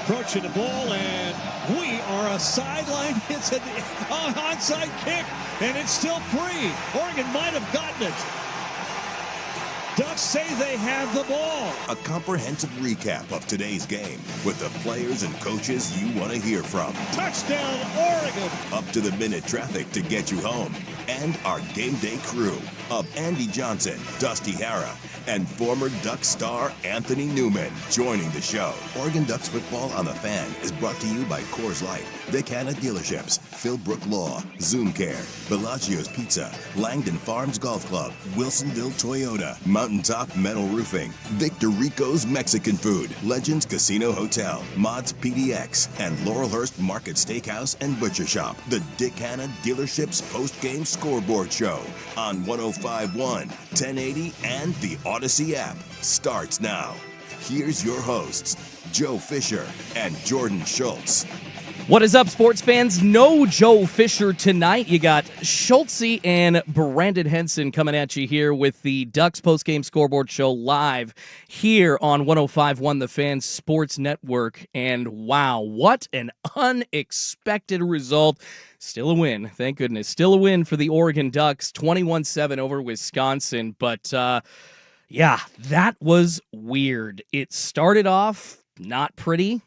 approaching the ball, and we are a sideline. It's an onside kick, and it's still free. Oregon might have gotten it. Ducks say they have the ball. A comprehensive recap of today's game with the players and coaches you want to hear from. Touchdown, Oregon. Up-to-the-minute traffic to get you home. And our game day crew of Andy Johnson, Dusty Hara, and former Ducks star Anthony Newman joining the show. Oregon Ducks football on the Fan is brought to you by Coors Light, Vic Hanna Dealerships, Philbrook Law, Zoom Care, Bellagio's Pizza, Langdon Farms Golf Club, Wilsonville Toyota, Mountaintop Metal Roofing, Victor Rico's Mexican Food, Legends Casino Hotel, Mods PDX, and Laurelhurst Market Steakhouse and Butcher Shop. The Dick Hanna Dealerships Postgame Scoreboard Show on 105.1, 1080, and the Odyssey app starts now. Here's your hosts, Joe Fisher and Jordan Schultz. What is up, sports fans? No Joe Fisher tonight. You got Schultzy and Brandon Henson coming at you here with the Ducks Postgame Scoreboard Show live here on 105.1 The Fan Sports Network. And wow, what an unexpected result. Still a win, thank goodness. Still a win for the Oregon Ducks, 21-7 over Wisconsin. But yeah, that was weird. It started off not pretty,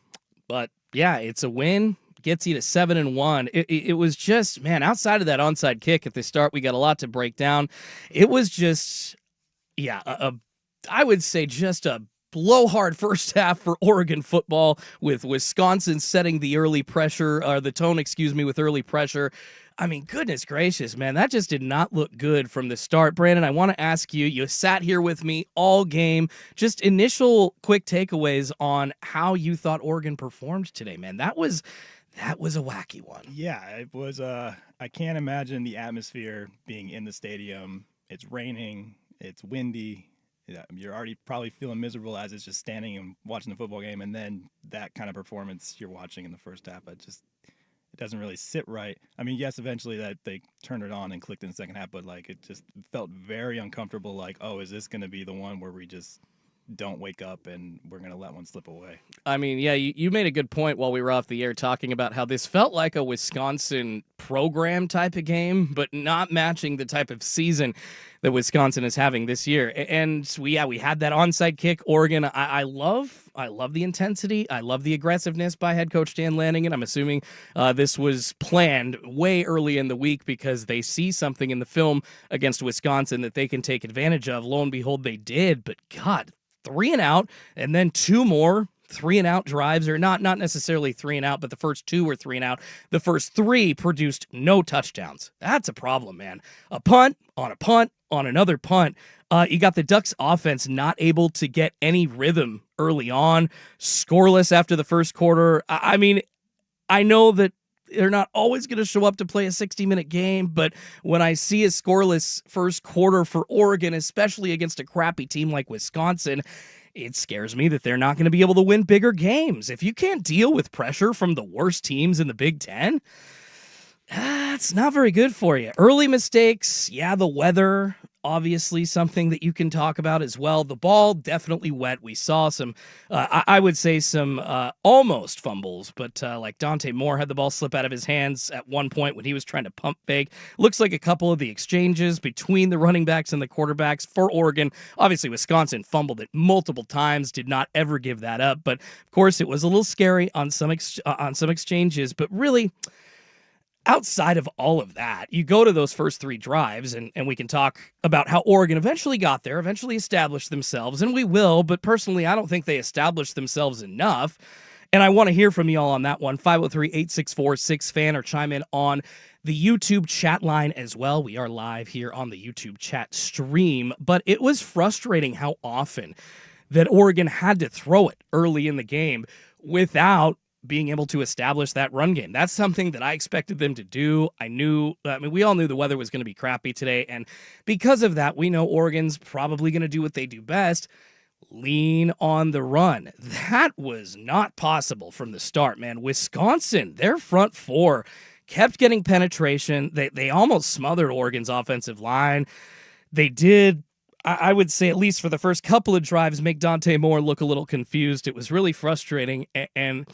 but yeah, it's a win. Gets you to 7-1. It was just, man, outside of that onside kick at the start, we got a lot to break down. It was just, yeah, I would say just a blowhard first half for Oregon football, with Wisconsin setting the early pressure, or the tone, with early pressure. I mean, goodness gracious, man, that just did not look good from the start. Brandon, I want to ask you, you sat here with me all game, just initial quick takeaways on how you thought Oregon performed today, man. That was a wacky one. Yeah, it was. I can't imagine the atmosphere being in the stadium. It's raining, it's windy. You're already probably feeling miserable as it's just standing and watching the football game, and then that kind of performance you're watching in the first half. It doesn't really sit right. I mean, yes, eventually that they turned it on and clicked in the second half, but like it just felt very uncomfortable. Like, oh, is this going to be the one where we just don't wake up and we're going to let one slip away? I mean, yeah, you made a good point while we were off the air talking about how this felt like a Wisconsin program type of game, but not matching the type of season that Wisconsin is having this year. And we had that onside kick. Oregon, I love the intensity. I love the aggressiveness by head coach Dan Lanning, and I'm assuming this was planned way early in the week because they see something in the film against Wisconsin that they can take advantage of. Lo and behold, they did. But God, 3 and out, and then 2 more 3-and-out drives, or not necessarily 3-and-out, but the first 2 were 3-and-out. The first 3 produced no touchdowns. That's a problem, man. A punt on another punt. You got the Ducks offense not able to get any rhythm early on, scoreless after the first quarter. I mean, I know that they're not always going to show up to play a 60-minute game, but when I see a scoreless first quarter for Oregon, especially against a crappy team like Wisconsin, it scares me that they're not going to be able to win bigger games. If you can't deal with pressure from the worst teams in the Big Ten, it's not very good for you. Early mistakes, yeah, the weather, obviously something that you can talk about as well. The ball definitely wet. We saw some, I would say some almost fumbles, but like Dante Moore had the ball slip out of his hands at one point when he was trying to pump fake. Looks like a couple of the exchanges between the running backs and the quarterbacks for Oregon. Obviously, Wisconsin fumbled it multiple times, did not ever give that up. But of course, it was a little scary on some exchanges, but really, outside of all of that, you go to those first 3 drives, and we can talk about how Oregon eventually got there, eventually established themselves, and we will, but personally, I don't think they established themselves enough, and I want to hear from you all on that one. 503-864-6FAN, or chime in on the YouTube chat line as well. We are live here on the YouTube chat stream, but it was frustrating how often that Oregon had to throw it early in the game without being able to establish that run game. That's something that I expected them to do. We all knew the weather was going to be crappy today, and because of that, we know Oregon's probably going to do what they do best, lean on the run. That was not possible from the start, man. Wisconsin, their front 4 kept getting penetration. They almost smothered Oregon's offensive line. They did, I would say, at least for the first couple of drives, make Dante Moore look a little confused. It was really frustrating, and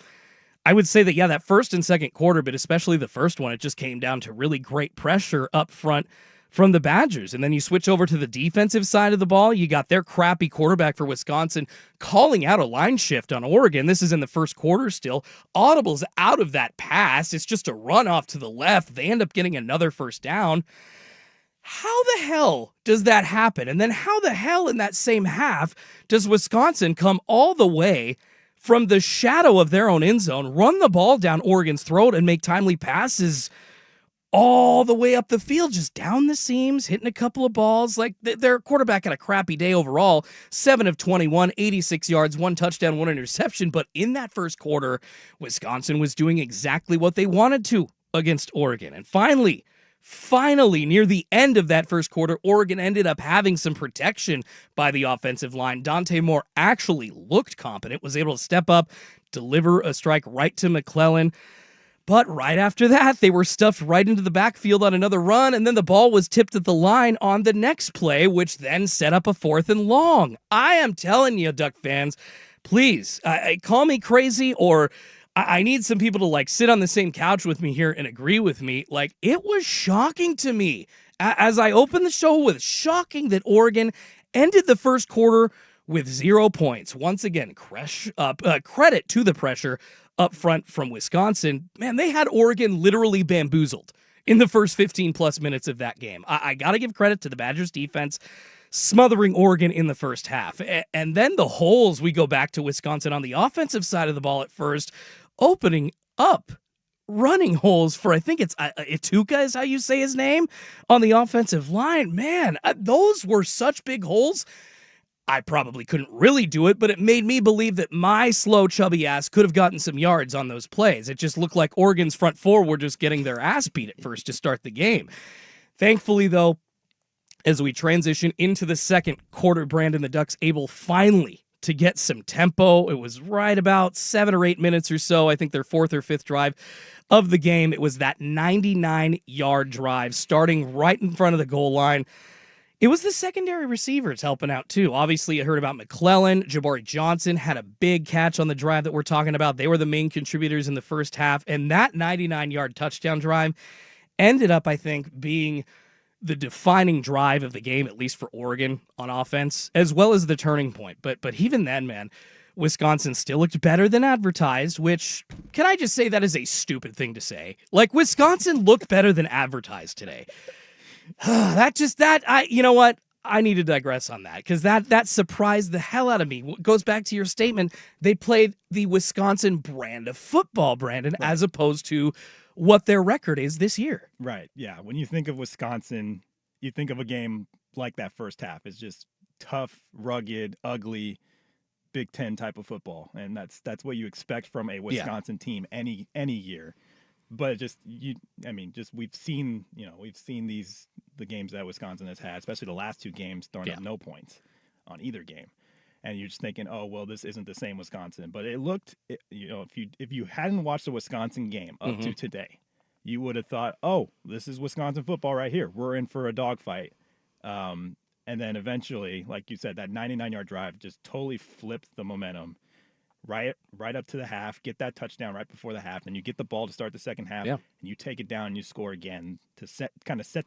I would say that, yeah, that first and second quarter, but especially the first one, it just came down to really great pressure up front from the Badgers. And then you switch over to the defensive side of the ball. You got their crappy quarterback for Wisconsin calling out a line shift on Oregon. This is in the first quarter still. Audible's out of that pass. It's just a run off to the left. They end up getting another first down. How the hell does that happen? And then how the hell in that same half does Wisconsin come all the way from the shadow of their own end zone, run the ball down Oregon's throat, and make timely passes all the way up the field, just down the seams, hitting a couple of balls? Like, their quarterback had a crappy day overall, 7 of 21, 86 yards, 1 touchdown, 1 interception. But in that first quarter, Wisconsin was doing exactly what they wanted to against Oregon. And finally, near the end of that first quarter, Oregon ended up having some protection by the offensive line. Dante Moore actually looked competent, was able to step up, deliver a strike right to McClellan. But right after that, they were stuffed right into the backfield on another run, and then the ball was tipped at the line on the next play, which then set up a 4th and long. I am telling you, Duck fans, please, call me crazy, or I need some people to like sit on the same couch with me here and agree with me. Like, it was shocking to me as I opened the show with shocking that Oregon ended the first quarter with 0 points. Once again, credit to the pressure up front from Wisconsin. Man, they had Oregon literally bamboozled in the first 15 plus minutes of that game. I got to give credit to the Badgers defense smothering Oregon in the first half. And then the holes, we go back to Wisconsin on the offensive side of the ball at first, opening up running holes for, I think it's Ituka is how you say his name, on the offensive line. Man, those were such big holes. I probably couldn't really do it, but it made me believe that my slow, chubby ass could have gotten some yards on those plays. It just looked like Oregon's front four were just getting their ass beat at first to start the game. Thankfully, though, as we transition into the second quarter, Brandon, the Ducks able finally to get some tempo. It was right about 7 or 8 minutes or so. I think their 4th or 5th drive of the game. It was that 99-yard drive starting right in front of the goal line. It was the secondary receivers helping out, too. Obviously, I heard about McClellan. Jabari Johnson had a big catch on the drive that we're talking about. They were the main contributors in the first half. And that 99-yard touchdown drive ended up, I think, being the defining drive of the game, at least for Oregon on offense, as well as the turning point. But even then, man, Wisconsin still looked better than advertised, which, can I just say that is a stupid thing to say? Like, Wisconsin looked better than advertised today. You know what? I need to digress on that because that surprised the hell out of me. It goes back to your statement. They played the Wisconsin brand of football, Brandon, right, as opposed to what their record is this year. Right. Yeah. When you think of Wisconsin, you think of a game like that first half. It's just tough, rugged, ugly, Big Ten type of football, and that's what you expect from a Wisconsin team any year. But we've seen the games that Wisconsin has had, especially the last 2 games, throwing up no points on either game, and you're just thinking, oh well, this isn't the same Wisconsin. But if you hadn't watched the Wisconsin game up to today, you would have thought, oh, this is Wisconsin football right here. We're in for a dogfight. And then eventually, like you said, that 99-yard drive just totally flipped the momentum. Right up to the half, get that touchdown right before the half, then you get the ball to start the second half, and you take it down and you score again to set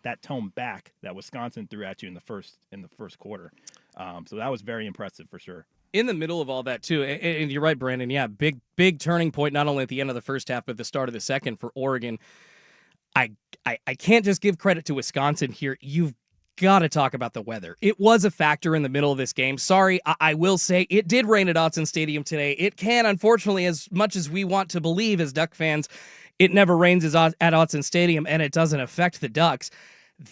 that tone back that Wisconsin threw at you in the first quarter. So that was very impressive for sure. In the middle of all that too, and you're right, Brandon. Yeah, big turning point not only at the end of the first half but the start of the second for Oregon. I can't just give credit to Wisconsin here. You've got to talk about the weather. It was a factor in the middle of this game. Sorry, I will say it did rain at Autzen Stadium today. It can, unfortunately, as much as we want to believe as Duck fans, it never rains at Autzen Stadium, and it doesn't affect the Ducks.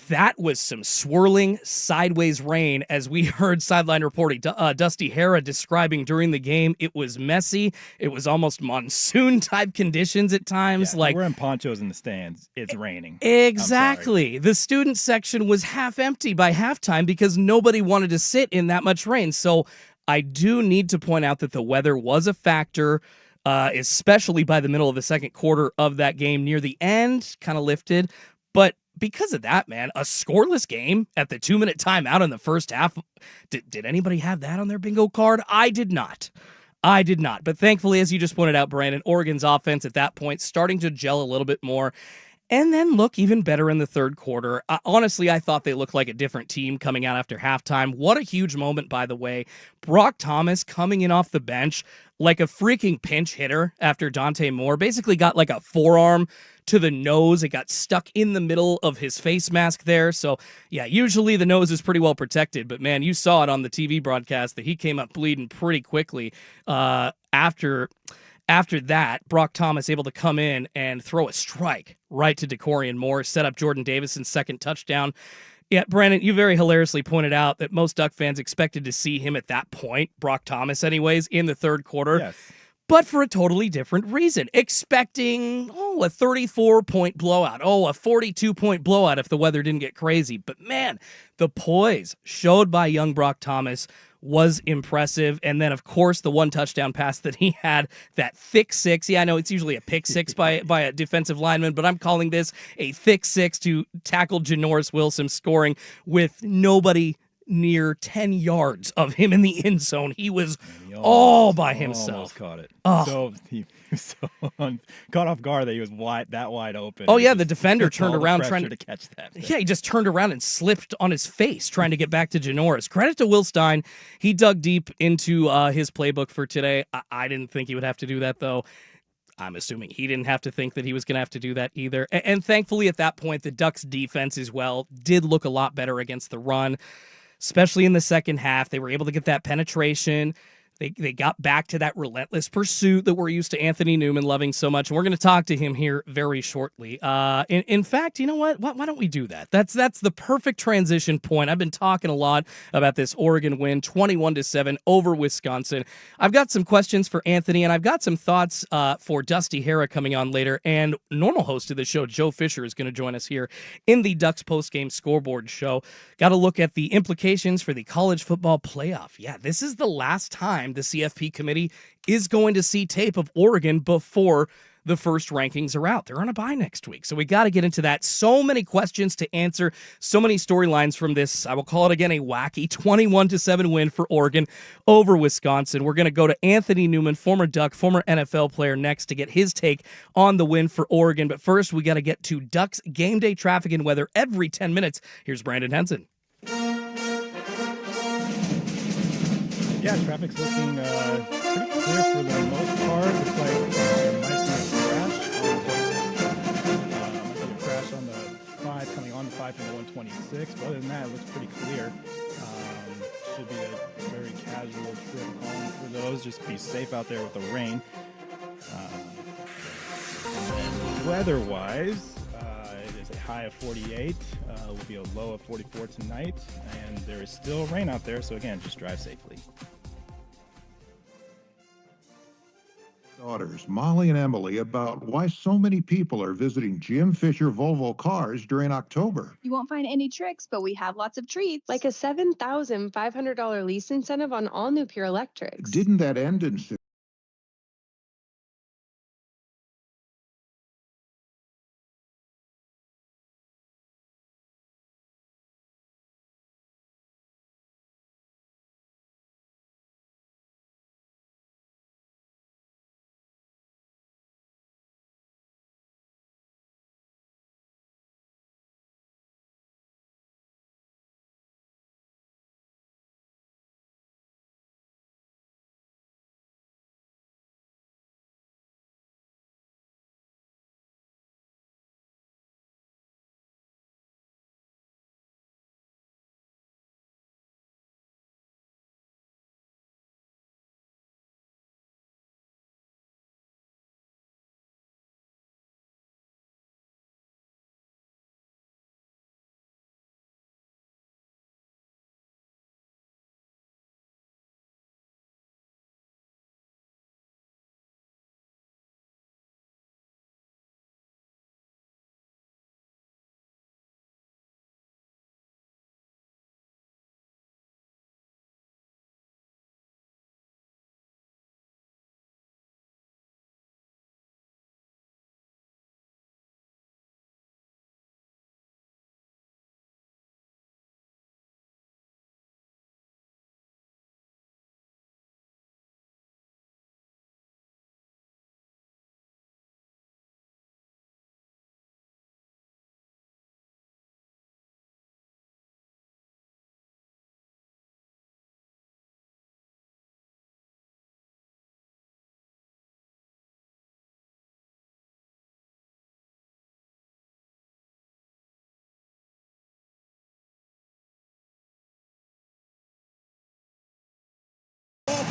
That was some swirling sideways rain, as we heard sideline reporting Dusty Hara describing during the game. It was messy. It was almost monsoon-type conditions at times. Yeah, we're in ponchos in the stands. It's raining. Exactly. The student section was half empty by halftime because nobody wanted to sit in that much rain. So I do need to point out that the weather was a factor, especially by the middle of the second quarter of that game. Near the end, kind of lifted. But because of that, man, a scoreless game at the 2-minute timeout in the first half. Did anybody have that on their bingo card? I did not. I did not. But thankfully, as you just pointed out, Brandon, Oregon's offense at that point starting to gel a little bit more and then look even better in the third quarter. Honestly, I thought they looked like a different team coming out after halftime. What a huge moment, by the way. Brock Thomas coming in off the bench like a freaking pinch hitter after Dante Moore basically got like a forearm to the nose. It got stuck in the middle of his face mask there. So, yeah, usually the nose is pretty well protected. But, man, you saw it on the TV broadcast that he came up bleeding pretty quickly after that, Brock Thomas able to come in and throw a strike right to DeCorian Moore, set up Jordan Davison's second touchdown. Yeah, Brandon, you very hilariously pointed out that most Duck fans expected to see him at that point, Brock Thomas anyways, in the third quarter. Yes. But for a totally different reason. Expecting, a 34-point blowout. A 42-point blowout if the weather didn't get crazy. But man, the poise showed by young Brock Thomas was impressive. And then, of course, the one touchdown pass that he had, that thick six. Yeah, I know it's usually a pick six by a defensive lineman, but I'm calling this a thick six to tackle Janoris Wilson, scoring with nobody near 10 yards of him in the end zone. He was all by himself. Almost caught it. Oh. So he was so caught off guard that he was wide open. Oh, yeah, the defender turned around trying to catch that. Yeah, he just turned around and slipped on his face trying to get back to Janoris. Credit to Will Stein. He dug deep into his playbook for today. I didn't think he would have to do that, though. I'm assuming he didn't have to think that he was going to have to do that either. And thankfully, at that point, the Ducks' defense as well did look a lot better against the run, especially in the second half. They were able to get that penetration. They got back to that relentless pursuit that we're used to Anthony Newman loving so much. And we're going to talk to him here very shortly. In fact, you know what? Why don't we do that? That's the perfect transition point. I've been talking a lot about this Oregon win, 21-7 over Wisconsin. I've got some questions for Anthony, and I've got some thoughts for Dusty Hara coming on later. And normal host of the show, Joe Fisher, is going to join us here in the Ducks postgame scoreboard show. Got to look at the implications for the college football playoff. Yeah, this is the last time the CFP committee is going to see tape of Oregon before the first rankings are out. They're on a bye next week, so we got to get into that. So many questions to answer, so many storylines from this. I will call it again a wacky 21-7 win for Oregon over Wisconsin. We're going to go to Anthony Newman, former Duck, former NFL player, next to get his take on the win for Oregon. But first, we got to get to Ducks game day traffic and weather every 10 minutes. Here's Brandon Henson. Yeah, traffic's looking pretty clear for the most part. Looks like there might be a crash on the 5, coming on the 5 from the 126. But other than that, it looks pretty clear. Should be a very casual trip home for those. Just be safe out there with the rain. Weather-wise, it is a high of 48. Will be a low of 44 tonight, and there is still rain out there. So again, just drive safely. Daughters, Molly and Emily, about why so many people are visiting Jim Fisher Volvo Cars during October. You won't find any tricks, but we have lots of treats. Like a $7,500 lease incentive on all new Pure Electrics. Didn't that end in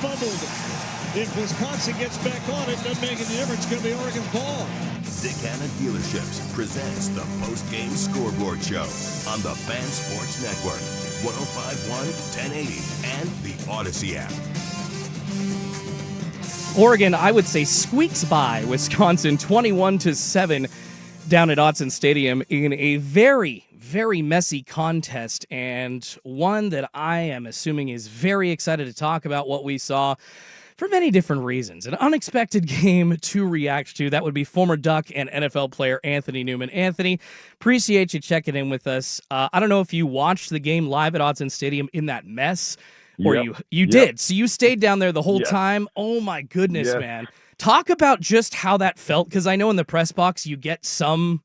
fumbled. If Wisconsin gets back on it, doesn't make any difference. It's going to be Oregon's ball. Dick Hanna Dealerships presents the Postgame Scoreboard Show on the Fan Sports Network, 105.1, 1080, and the Odyssey app. Oregon, I would say, squeaks by Wisconsin 21-7 down at Autzen Stadium in a very, very messy contest, and one that I am assuming is very excited to talk about what we saw for many different reasons. An unexpected game to react to. That would be former Duck and NFL player Anthony Newman. Anthony, appreciate you checking in with us. I don't know if you watched the game live at Autzen Stadium in that mess, or you did. So you stayed down there the whole time. Oh my goodness, man. Talk about just how that felt, because I know in the press box you get some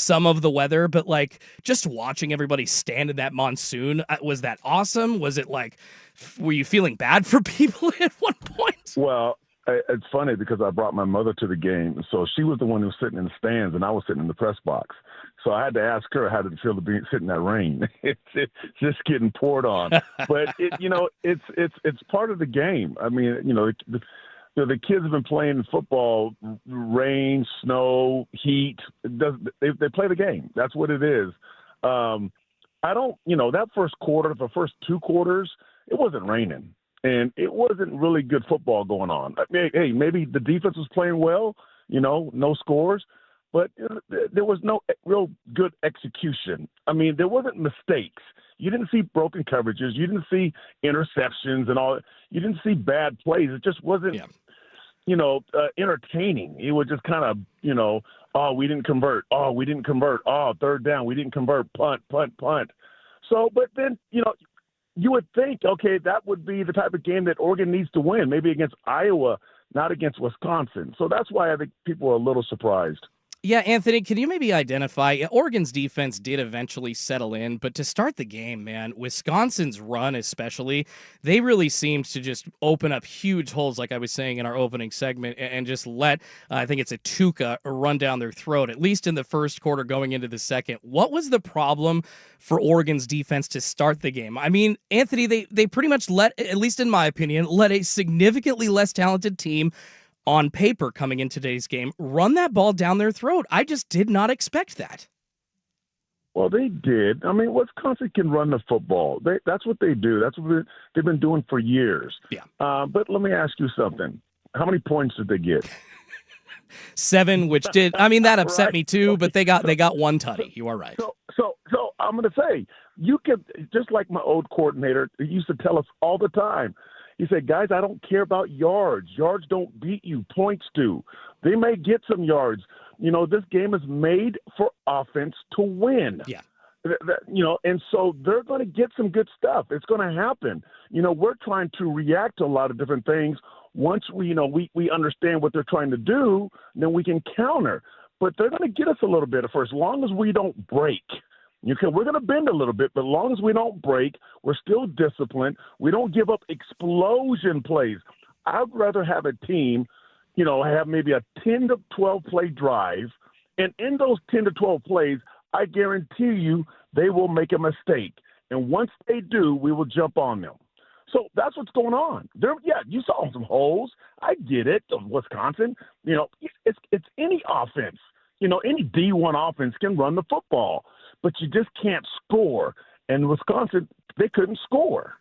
of the weather, but like just watching everybody stand in that monsoon, was that awesome? Was it like, were you feeling bad for people at one point? Well, it's funny because I brought my mother to the game, so she was the one who was sitting in the stands and I was sitting in the press box. So I had to ask her how did it feel to be sitting in that rain. It's just getting poured on, but it's part of the game. I mean, the kids have been playing football, rain, snow, heat. They play the game. That's what it is. That first quarter, the first two quarters, it wasn't raining. And it wasn't really good football going on. I mean, hey, maybe the defense was playing well, no scores, but there was no real good execution. I mean, there wasn't mistakes. You didn't see broken coverages. You didn't see interceptions and all. You didn't see bad plays. It just wasn't, entertaining. It was just kind of, oh, we didn't convert. Oh, we didn't convert. Oh, third down. We didn't convert. Punt. So, but then, you would think, okay, that would be the type of game that Oregon needs to win, maybe against Iowa, not against Wisconsin. So that's why I think people are a little surprised. Yeah, Anthony, can you maybe identify, Oregon's defense did eventually settle in, but to start the game, man, Wisconsin's run especially, they really seemed to just open up huge holes, like I was saying in our opening segment, and just let, I think it's a Tuca, run down their throat, at least in the first quarter going into the second. What was the problem for Oregon's defense to start the game? I mean, Anthony, they pretty much let, at least in my opinion, let a significantly less talented team on paper coming in today's game, run that ball down their throat. I just did not expect that. Well, they did. I mean, Wisconsin can run the football. That's what they do. That's what they've been doing for years. Yeah. But let me ask you something. How many points did they get? 7, which did. I mean, that upset me too. But they got one tutty. You are right. So I'm going to say, you can, just like my old coordinator, he used to tell us all the time. He said, guys, I don't care about yards. Yards don't beat you. Points do. They may get some yards. This game is made for offense to win. Yeah. And so they're going to get some good stuff. It's going to happen. We're trying to react to a lot of different things. Once we understand what they're trying to do, then we can counter. But they're going to get us a little bit for as long as we don't break. We're going to bend a little bit, but as long as we don't break, we're still disciplined. We don't give up explosion plays. I'd rather have a team, have maybe a 10 to 12 play drive, and in those 10 to 12 plays, I guarantee you they will make a mistake. And once they do, we will jump on them. So that's what's going on. You saw some holes. I get it. Wisconsin, it's any offense. Any D1 offense can run the football, but you just can't score. And Wisconsin, they couldn't score.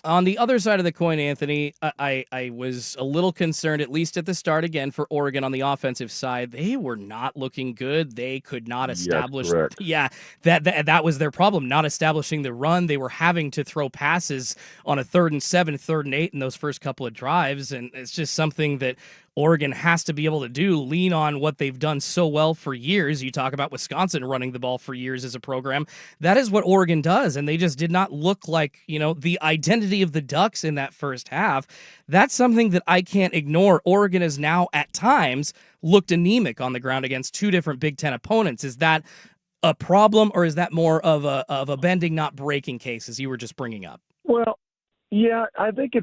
On the other side of the coin, Anthony, I was a little concerned, at least at the start again, for Oregon on the offensive side. They were not looking good. They could not establish. Yes, that was their problem, not establishing the run. They were having to throw passes on a 3rd and 7, 3rd and 8 in those first couple of drives, and it's just something that Oregon has to be able to do, lean on what they've done so well for years. You talk about Wisconsin running the ball for years as a program. That is what Oregon does, and they just did not look like, the identity of the Ducks in that first half. That's something that I can't ignore. Oregon has now, at times, looked anemic on the ground against 2 different Big Ten opponents. Is that a problem, or is that more of a bending, not breaking case, as you were just bringing up? Well, yeah, I think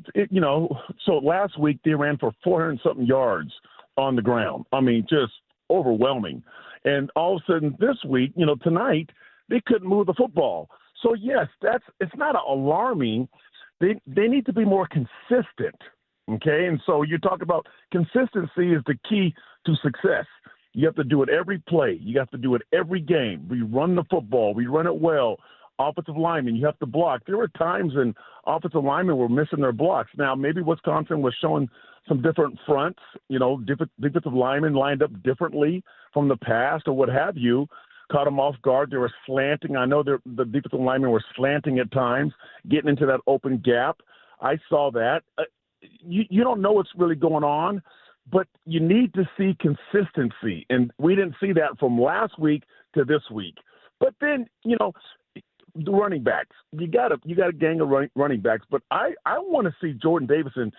so last week they ran for 400-something yards on the ground. I mean, just overwhelming. And all of a sudden this week, tonight, they couldn't move the football. So, yes, it's not alarming. They need to be more consistent. Okay, and so you talk about consistency is the key to success. You have to do it every play. You have to do it every game. We run the football. We run it well. Offensive linemen, you have to block. There were times when offensive linemen were missing their blocks. Now, maybe Wisconsin was showing some different fronts, different defensive linemen lined up differently from the past or what have you. Caught them off guard. They were slanting. I know the defensive linemen were slanting at times, getting into that open gap. I saw that. You don't know what's really going on, but you need to see consistency. And we didn't see that from last week to this week. But then, the running backs, you got a gang of running backs, but I want to see Jordan Davison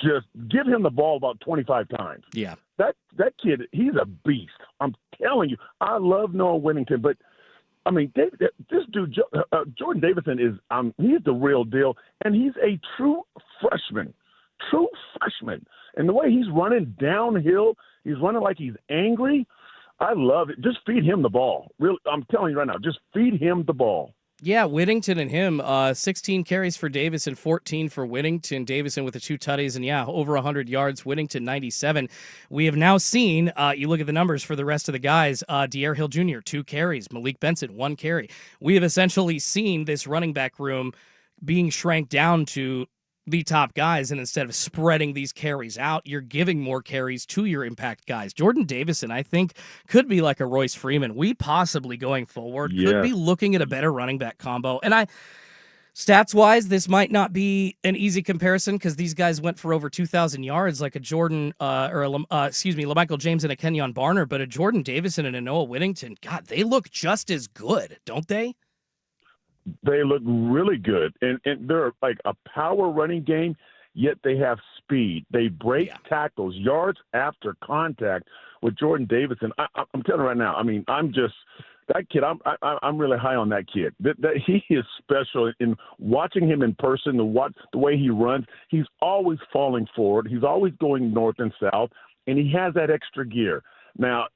just give him the ball about 25 times. Yeah. That kid, he's a beast. I'm telling you, I love Noah Whittington, but I mean, this dude, Jordan Davison he's the real deal, and he's a true freshman. And the way he's running downhill, he's running like he's angry. I love it. Just feed him the ball. Really, I'm telling you right now, just feed him the ball. Yeah, Whittington and him, 16 carries for Davison, 14 for Whittington. Davison with the 2 tutties, and over 100 yards. Whittington, 97. We have now seen, you look at the numbers for the rest of the guys, De'Air Hill Jr., 2 carries. Malik Benson, 1 carry. We have essentially seen this running back room being shrank down to the top guys, and instead of spreading these carries out, you're giving more carries to your impact guys. Jordan Davison, I think, could be like a Royce Freeman. We possibly, going forward, could be looking at a better running back combo. And stats-wise, this might not be an easy comparison because these guys went for over 2,000 yards, like a Jordan, LaMichael James and a Kenyon Barner, but a Jordan Davison and a Noah Whittington, God, they look just as good, don't they? They look really good, and they're like a power running game, yet they have speed. They break tackles, yards after contact with Jordan Davison. I'm telling you right now, I mean, that kid, I'm really high on that kid. That he is special. In watching him in person, the way he runs, he's always falling forward. He's always going north and south, and he has that extra gear. Now,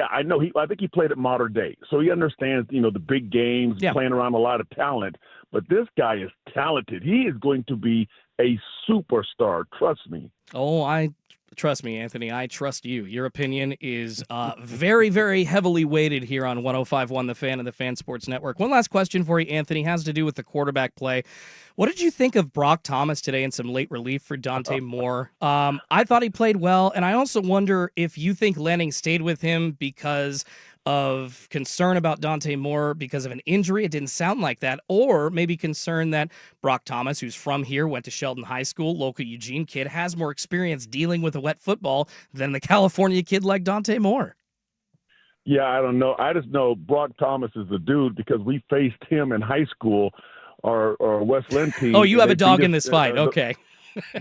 I know I think he played at Mater Dei, so he understands, the big games, playing around a lot of talent. But this guy is talented. He is going to be a superstar. Trust me. Trust me, Anthony. I trust you. Your opinion is very, very heavily weighted here on 105.1 The Fan and the Fan Sports Network. One last question for you, Anthony, has to do with the quarterback play. What did you think of Brock Thomas today and some late relief for Dante Moore? I thought he played well, and I also wonder if you think Lanning stayed with him because of concern about Dante Moore because of an injury. It didn't sound like that. Or maybe concern that Brock Thomas, who's from here, went to Sheldon High School, local Eugene kid, has more experience dealing with a wet football than the California kid like Dante Moore. Yeah, I don't know. I just know Brock Thomas is the dude because we faced him in high school, our West Lynn team. Oh, you have a dog in this fight. Okay.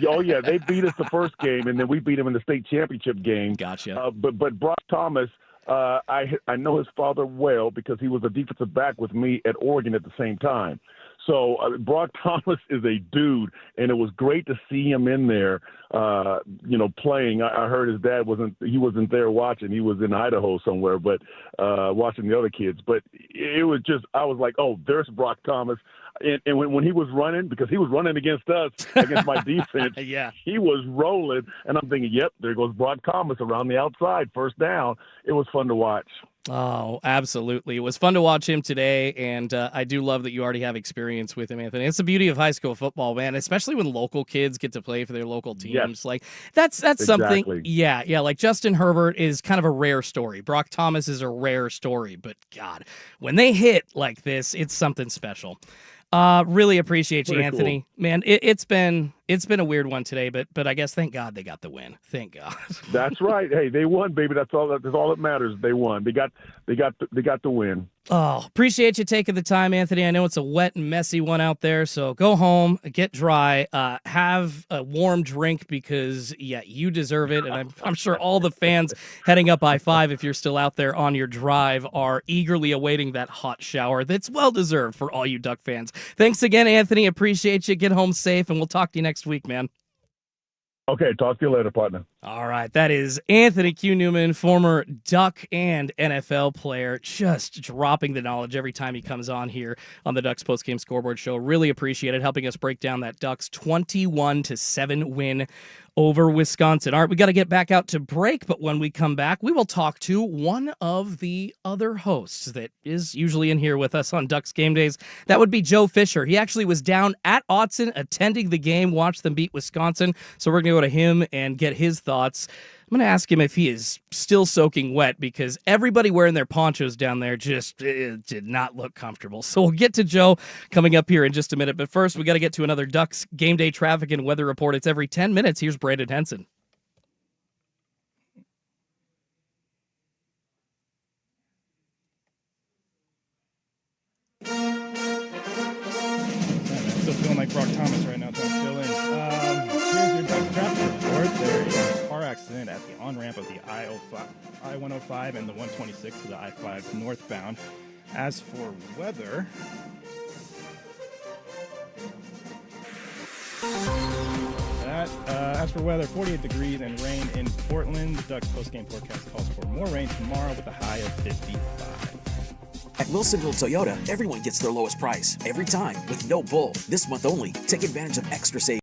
Yeah, they beat us the first game, and then we beat them in the state championship game. Gotcha. But Brock Thomas, I know his father well because he was a defensive back with me at Oregon at the same time. So Brock Thomas is a dude, and it was great to see him in there, playing. I heard his dad wasn't there watching. He was in Idaho somewhere, but watching the other kids. But it was just, I was like, oh, there's Brock Thomas. And when he was running, because he was running against us, against my defense, he was rolling. And I'm thinking, yep, there goes Brock Thomas around the outside, first down. It was fun to watch. Oh, absolutely. It was fun to watch him today, and I do love that you already have experience with him, Anthony. It's the beauty of high school football, man, especially when local kids get to play for their local teams. Yes. Like, that's Exactly. something. Yeah, like Justin Herbert is kind of a rare story. Brock Thomas is a rare story, but God, when they hit like this, it's something special. Really appreciate you, Anthony. Cool. Man, it's been a weird one today, but I guess thank God they got the win. Thank God. That's right. Hey, they won, baby. That's all that matters. They won. They got the win. Oh, appreciate you taking the time, Anthony. I know it's a wet and messy one out there, so go home, get dry, have a warm drink because you deserve it, and I'm sure all the fans heading up I-5, if you're still out there on your drive, are eagerly awaiting that hot shower. That's well deserved for all you Duck fans. Thanks again, Anthony. Appreciate you. Get home safe, and we'll talk to you next week, man. Okay, talk to you later, partner. All right, that is Anthony Q. Newman, former Duck and NFL player, just dropping the knowledge every time he comes on here on the Ducks Postgame Scoreboard Show. Really appreciate it, helping us break down that Ducks 21-7 win over Wisconsin. All right, we got to get back out to break, but when we come back, we will talk to one of the other hosts that is usually in here with us on Ducks game days. That would be Joe Fisher. He actually was down at Autzen attending the game, watched them beat Wisconsin, so we're going to go to him and get his thoughts. I'm going to ask him if he is still soaking wet because everybody wearing their ponchos down there just did not look comfortable. So we'll get to Joe coming up here in just a minute. But first, we got to get to another Ducks game day traffic and weather report. It's every 10 minutes. Here's Brandon Henson. Still feeling like Brock Thomas right now, trying to fill in. Here's your Ducks traffic report. There is a car accident at the on-ramp of the I-105 and the 126 to the I-5 northbound. As for weather, as for weather, 48 degrees and rain in Portland. The Ducks postgame forecast calls for more rain tomorrow with a high of 55. At Wilsonville Toyota, everyone gets their lowest price every time with no bull. This month only, take advantage of extra savings.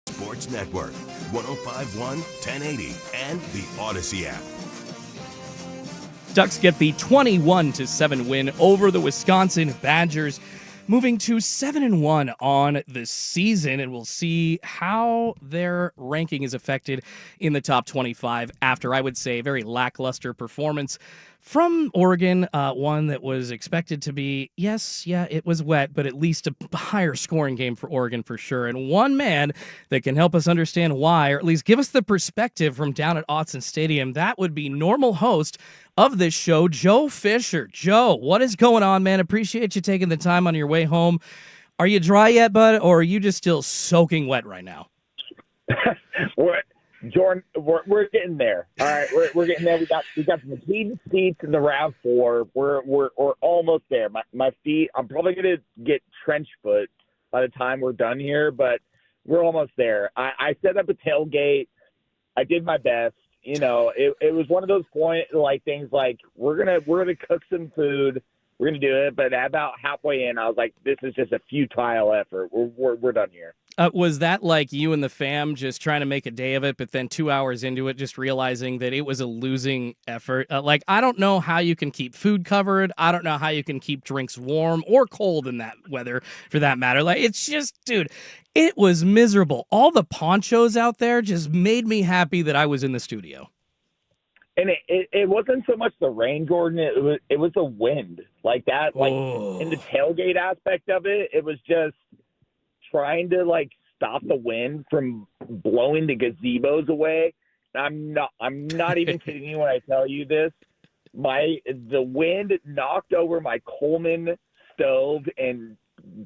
Sports Network, 1051, 1080, and the Odyssey app. Ducks get the 21-7 win over the Wisconsin Badgers. moving to 7-1 on the season, and we'll see how their ranking is affected in the top 25 after, I would say, a very lackluster performance from Oregon, one that was expected to be, it was wet, but at least a higher scoring game for Oregon for sure. And one man that can help us understand why, or at least give us the perspective from down at Autzen Stadium, that would be normal host of this show, Joe Fisher. Joe, what is going on, man? Appreciate you taking the time on your way home. Are you dry yet, bud, or are you just still soaking wet right now? Jordan, we're getting there. All right, we're getting there. We got some heated seats in the RAV4. We're almost there. My feet. I'm probably gonna get trench foot by the time we're done here, but we're almost there. I set up a tailgate. I did my best. You know, it was one of those things like we're gonna cook some food. We're gonna do it, but about halfway in, I was like, "This is just a futile effort. We're done here." Was that like you and the fam just trying to make a day of it, but then 2 hours into it, just realizing that it was a losing effort? I don't know how you can keep food covered. I don't know how you can keep drinks warm or cold in that weather, for that matter. Like, it's just, dude, it was miserable. All the ponchos out there just made me happy that I was in the studio. And it wasn't so much the rain, Jordan. It was the wind, like that. Like in the tailgate aspect of it, it was just trying to stop the wind from blowing the gazebos away. I'm not even kidding you when I tell you this. The wind knocked over my Coleman stove, and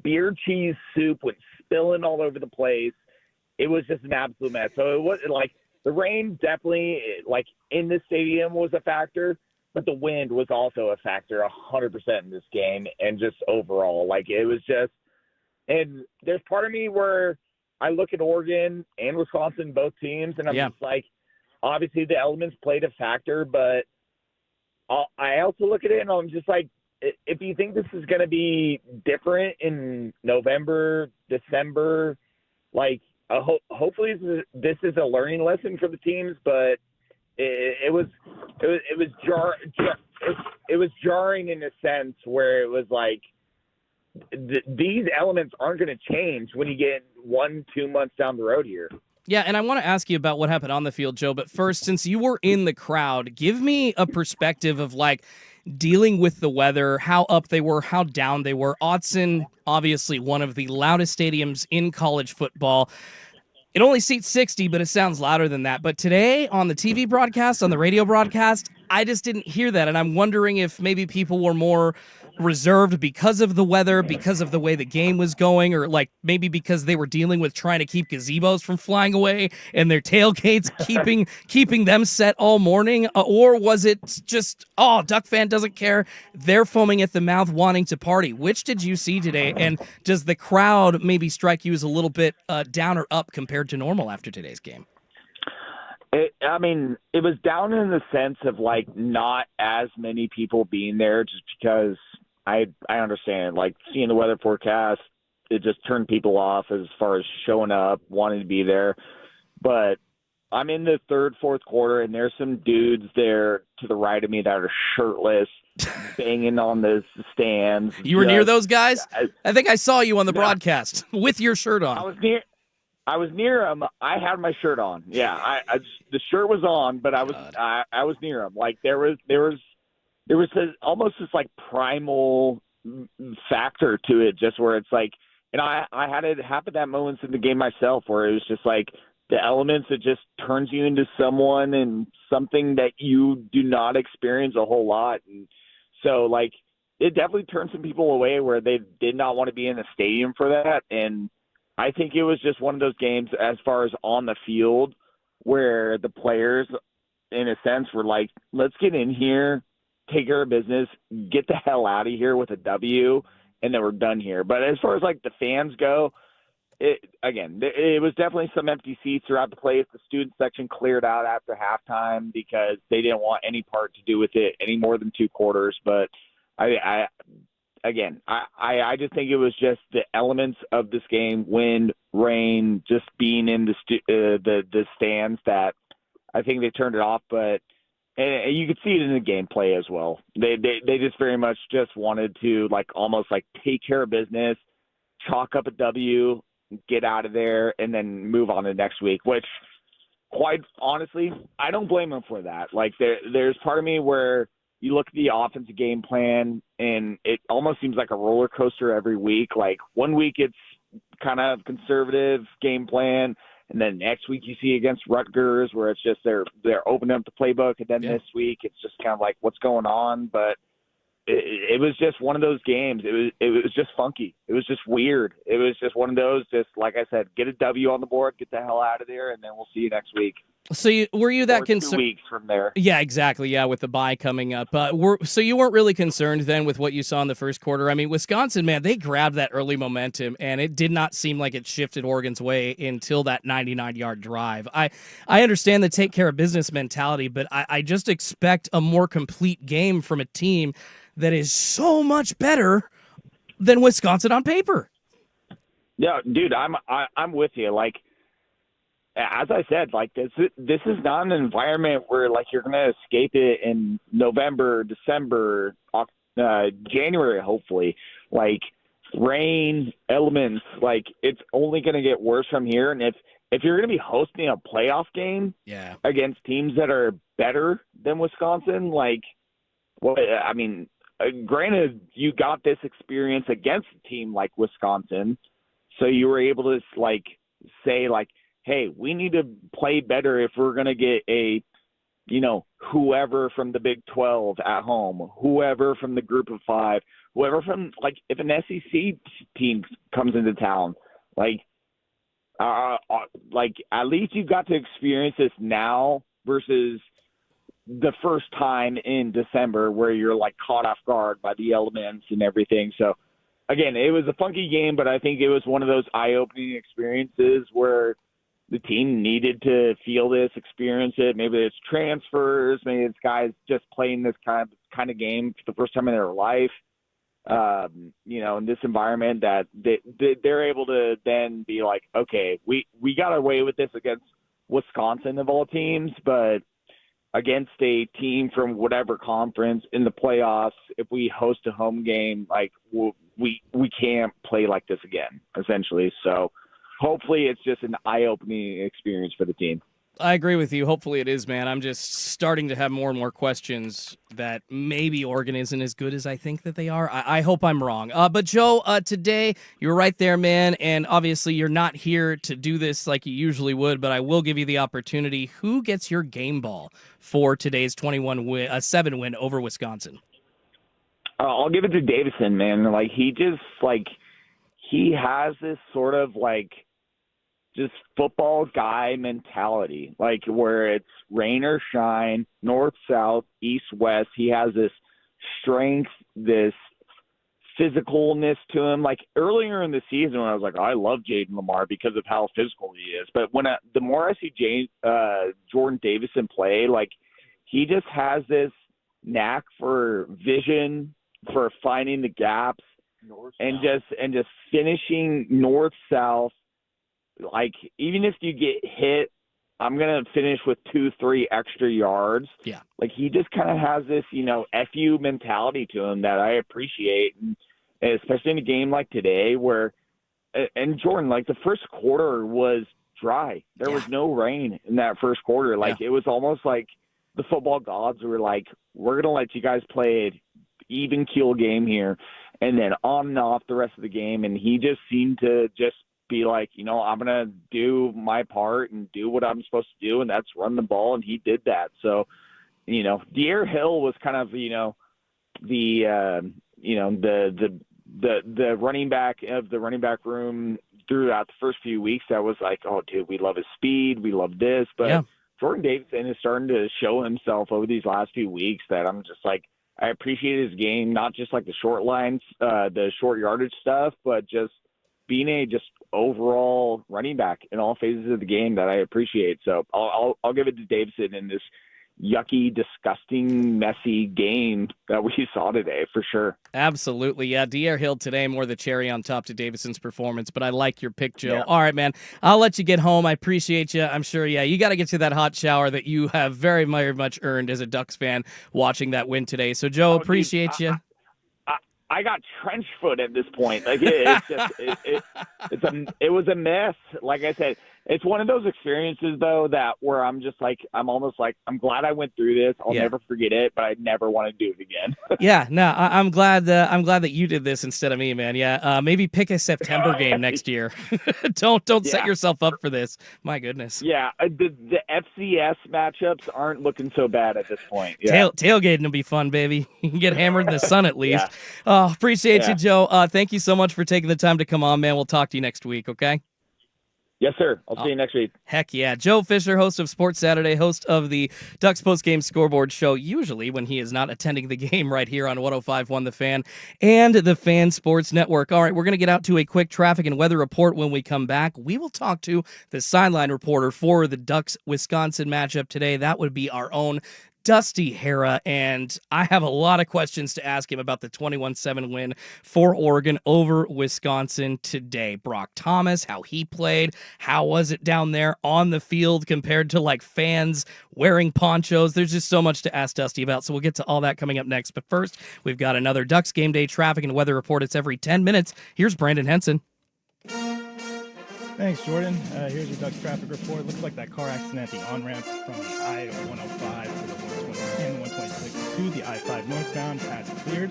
beer cheese soup went spilling all over the place. It was just an absolute mess. So it was the rain definitely, in the stadium, was a factor, but the wind was also a factor 100% in this game, and just overall. It was just – and there's part of me where I look at Oregon and Wisconsin, both teams, and I'm just like, obviously the elements played a factor, but I also look at it and I'm just like, if you think this is going to be different in November, December, hopefully this is a learning lesson for the teams, but it was jarring in a sense where it was like these elements aren't going to change when you get 1-2 months down the road here. Yeah, and I want to ask you about what happened on the field, Joe, but first, since you were in the crowd, give me a perspective of dealing with the weather, how up they were, how down they were. Autzen, obviously one of the loudest stadiums in college football. It only seats 60, but it sounds louder than that. But today on the TV broadcast, on the radio broadcast, I just didn't hear that. And I'm wondering if maybe people were more reserved because of the weather, because of the way the game was going, or maybe because they were dealing with trying to keep gazebos from flying away and their tailgates keeping them set all morning. Or was it just, Duck fan doesn't care, they're foaming at the mouth wanting to party? Which did you see today? And does the crowd maybe strike you as a little bit down or up compared to normal after today's game? It was down in the sense of not as many people being there, just because I understand, seeing the weather forecast, it just turned people off as far as showing up, wanting to be there. But I'm in the third, fourth quarter, and there's some dudes there to the right of me that are shirtless, banging on the stands. You were near those guys? I think I saw you on the broadcast with your shirt on. I was near him. I had my shirt on. Yeah, the shirt was on, but I was near him. There was almost this primal factor to it, just where it's and I had it happen that moments in the game myself, where it was just the elements, it just turns you into someone and something that you do not experience a whole lot. And so it definitely turned some people away where they did not want to be in the stadium for that. And I think it was just one of those games as far as on the field where the players, in a sense, were like, let's get in here, take care of business, get the hell out of here with a W, and then we're done here. But as far as the fans go, it was definitely some empty seats throughout the place. The student section cleared out after halftime because they didn't want any part to do with it any more than 2 quarters. But I just think it was just the elements of this game, wind, rain, just being in the stands, that I think they turned it off. But and you could see it in the gameplay as well. They just very much just wanted to almost take care of business, chalk up a W, get out of there, and then move on to next week, which quite honestly, I don't blame them for that. There's part of me where you look at the offensive game plan and it almost seems like a roller coaster every week. One week it's kind of conservative game plan, and then next week you see against Rutgers where it's just they're opening up the playbook, and then this week it's just kind of what's going on. But it was just one of those games. It was just funky. It was just weird. It was just one of those, just like I said, get a W on the board, get the hell out of there, and then we'll see you next week. So were you that concerned? 2 weeks from there. Yeah, exactly. Yeah, with the bye coming up. So you weren't really concerned then with what you saw in the first quarter? I mean, Wisconsin, man, they grabbed that early momentum, and it did not seem like it shifted Oregon's way until that 99-yard drive. I understand the take care of business mentality, but I just expect a more complete game from a team that is so much better than Wisconsin on paper. Yeah, dude, I'm with you. As I said, this is not an environment where you're going to escape it in November, December, January, hopefully. Rain, elements, it's only going to get worse from here. And if you're going to be hosting a playoff game against teams that are better than Wisconsin, granted, you got this experience against a team like Wisconsin, so you were able to say hey, we need to play better if we're going to get whoever from the Big 12 at home, whoever from the Group of Five, whoever from if an SEC team comes into town, at least you got to experience this now versus the first time in December where you're caught off guard by the elements and everything. So again, it was a funky game, but I think it was one of those eye-opening experiences where the team needed to feel this, experience it. Maybe it's transfers, maybe it's guys just playing this kind of game for the first time in their life. In this environment that they're able to then be okay, we got away with this against Wisconsin of all teams, but against a team from whatever conference in the playoffs, if we host a home game, we can't play like this again, essentially. So hopefully it's just an eye-opening experience for the team. I agree with you. Hopefully it is, man. I'm just starting to have more and more questions that maybe Oregon isn't as good as I think that they are. I hope I'm wrong. But Joe, today you're right there, man. And obviously you're not here to do this like you usually would, but I will give you the opportunity. Who gets your game ball for today's 7 win over Wisconsin? I'll give it to Davison, man. He just he has this sort of just football guy mentality, where it's rain or shine, north, south, east, west. He has this strength, this physicalness to him. Earlier in the season when I was I love Jaden Lamar because of how physical he is. But the more I see Jordan Davison play, he just has this knack for vision, for finding the gaps, and just finishing north, south. Even if you get hit, I'm going to finish with 2-3 extra yards. Yeah. He just kind of has this, FU mentality to him that I appreciate. And especially in a game like today where, and Jordan, the first quarter was dry. There was no rain in that first quarter. It was almost like the football gods were we're going to let you guys play an even keel game here. And then on and off the rest of the game. And he just seemed to just be I'm going to do my part and do what I'm supposed to do, and that's run the ball, and he did that. So, De'Aaron Hill was kind of, the running back of the running back room throughout the first few weeks. That was oh, dude, we love his speed. We love this. But Jordan Davison is starting to show himself over these last few weeks that I'm just I appreciate his game, not just the short lines, the short yardage stuff, but just being a overall running back in all phases of the game that I appreciate. So I'll give it to Davison in this yucky, disgusting, messy game that we saw today, for sure. Absolutely. Yeah, Dier Hill today, more the cherry on top to Davison's performance, but I like your pick, Joe. Yeah. All right, man. I'll let you get home. I appreciate you. I'm sure, you got to get to that hot shower that you have very, very much earned as a Ducks fan watching that win today. So, Joe, appreciate you. I got trench foot at this point. Like it's just it was a mess. Like I said, it's one of those experiences though that where I'm just like I'm almost like I'm glad I went through this. I'll never forget it, but I never want to do it again. Yeah, no, I'm glad that you did this instead of me, man. Yeah, maybe pick a September game next year. Don't set yourself up for this. My goodness. Yeah, the FCS matchups aren't looking so bad at this point. Yeah. Tailgating will be fun, baby. You can get hammered in the sun at least. Appreciate you, Joe. Thank you so much for taking the time to come on, man. We'll talk to you next week, okay? Yes, sir. I'll see you next week. Heck yeah. Joe Fisher, host of Sports Saturday, host of the Ducks Postgame Scoreboard show, usually when he is not attending the game right here on 105.1 The Fan and the Fan Sports Network. All right, we're going to get out to a quick traffic and weather report when we come back. We will talk to the sideline reporter for the Ducks-Wisconsin matchup today. That would be our own Dusty Hara, and I have a lot of questions to ask him about the 21-7 win for Oregon over Wisconsin today. Brock Thomas, how he played, how was it down there on the field compared to like fans wearing ponchos? There's just so much to ask Dusty about, so we'll get to all that coming up next. But first, we've got another Ducks Game Day traffic and weather report. It's every 10 minutes. Here's Brandon Henson. Thanks, Jordan. Here's your Ducks traffic report. Looks like that car accident at the on-ramp from the I-105 to the 126 to the I-5 northbound has cleared.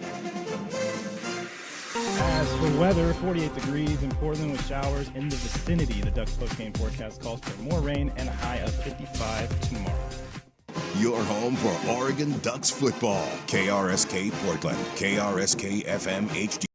As for weather, 48 degrees in Portland with showers in the vicinity. The Ducks postgame forecast calls for more rain and a high of 55 tomorrow. Your home for Oregon Ducks football. KRSK Portland, KRSK FM HD.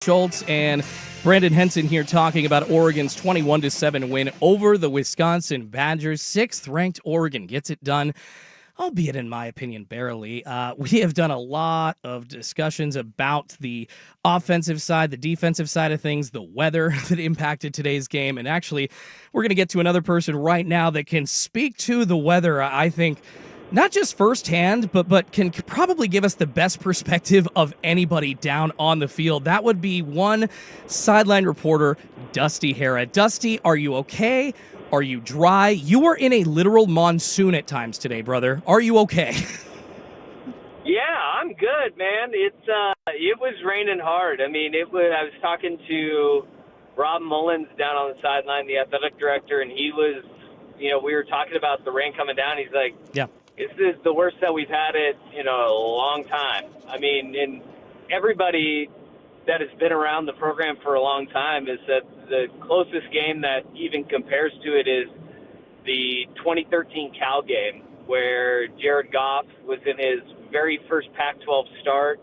Schultz and Brandon Henson here talking about Oregon's 21-7 win over the Wisconsin Badgers. 6th-ranked Oregon gets it done, albeit in my opinion barely. We have done a lot of discussions about the offensive side, the defensive side of things, the weather that impacted today's game, and actually we're going to get to another person right now that can speak to the weather, I think, not just firsthand, but can probably give us the best perspective of anybody down on the field. That would be one sideline reporter, Dusty Hara. Dusty, are you okay? Are you dry? You were in a literal monsoon at times today, brother. Are you okay? Yeah, I'm good, man. It was raining hard. I mean, I was talking to Rob Mullins down on the sideline, the athletic director, and he was, we were talking about the rain coming down. He's like, yeah. This is the worst that we've had it in a long time. I mean, and everybody that has been around the program for a long time is that the closest game that even compares to it is the 2013 Cal game where Jared Goff was in his very first Pac-12 start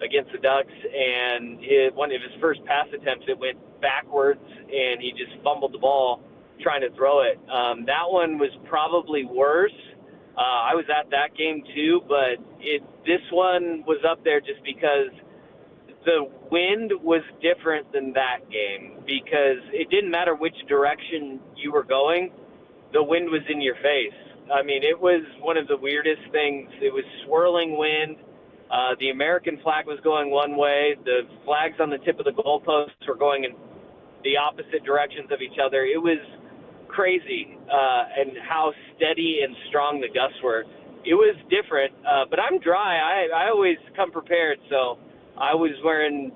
against the Ducks, and one of his first pass attempts, it went backwards, and he just fumbled the ball trying to throw it. That one was probably worse. I was at that game too, but this one was up there just because the wind was different than that game, because it didn't matter which direction you were going, the wind was in your face. I mean, it was one of the weirdest things. It was swirling wind. The American flag was going one way. The flags on the tip of the goalposts were going in the opposite directions of each other. It was crazy, and how steady and strong the gusts were. It was different, but I'm dry. I always come prepared, so I was wearing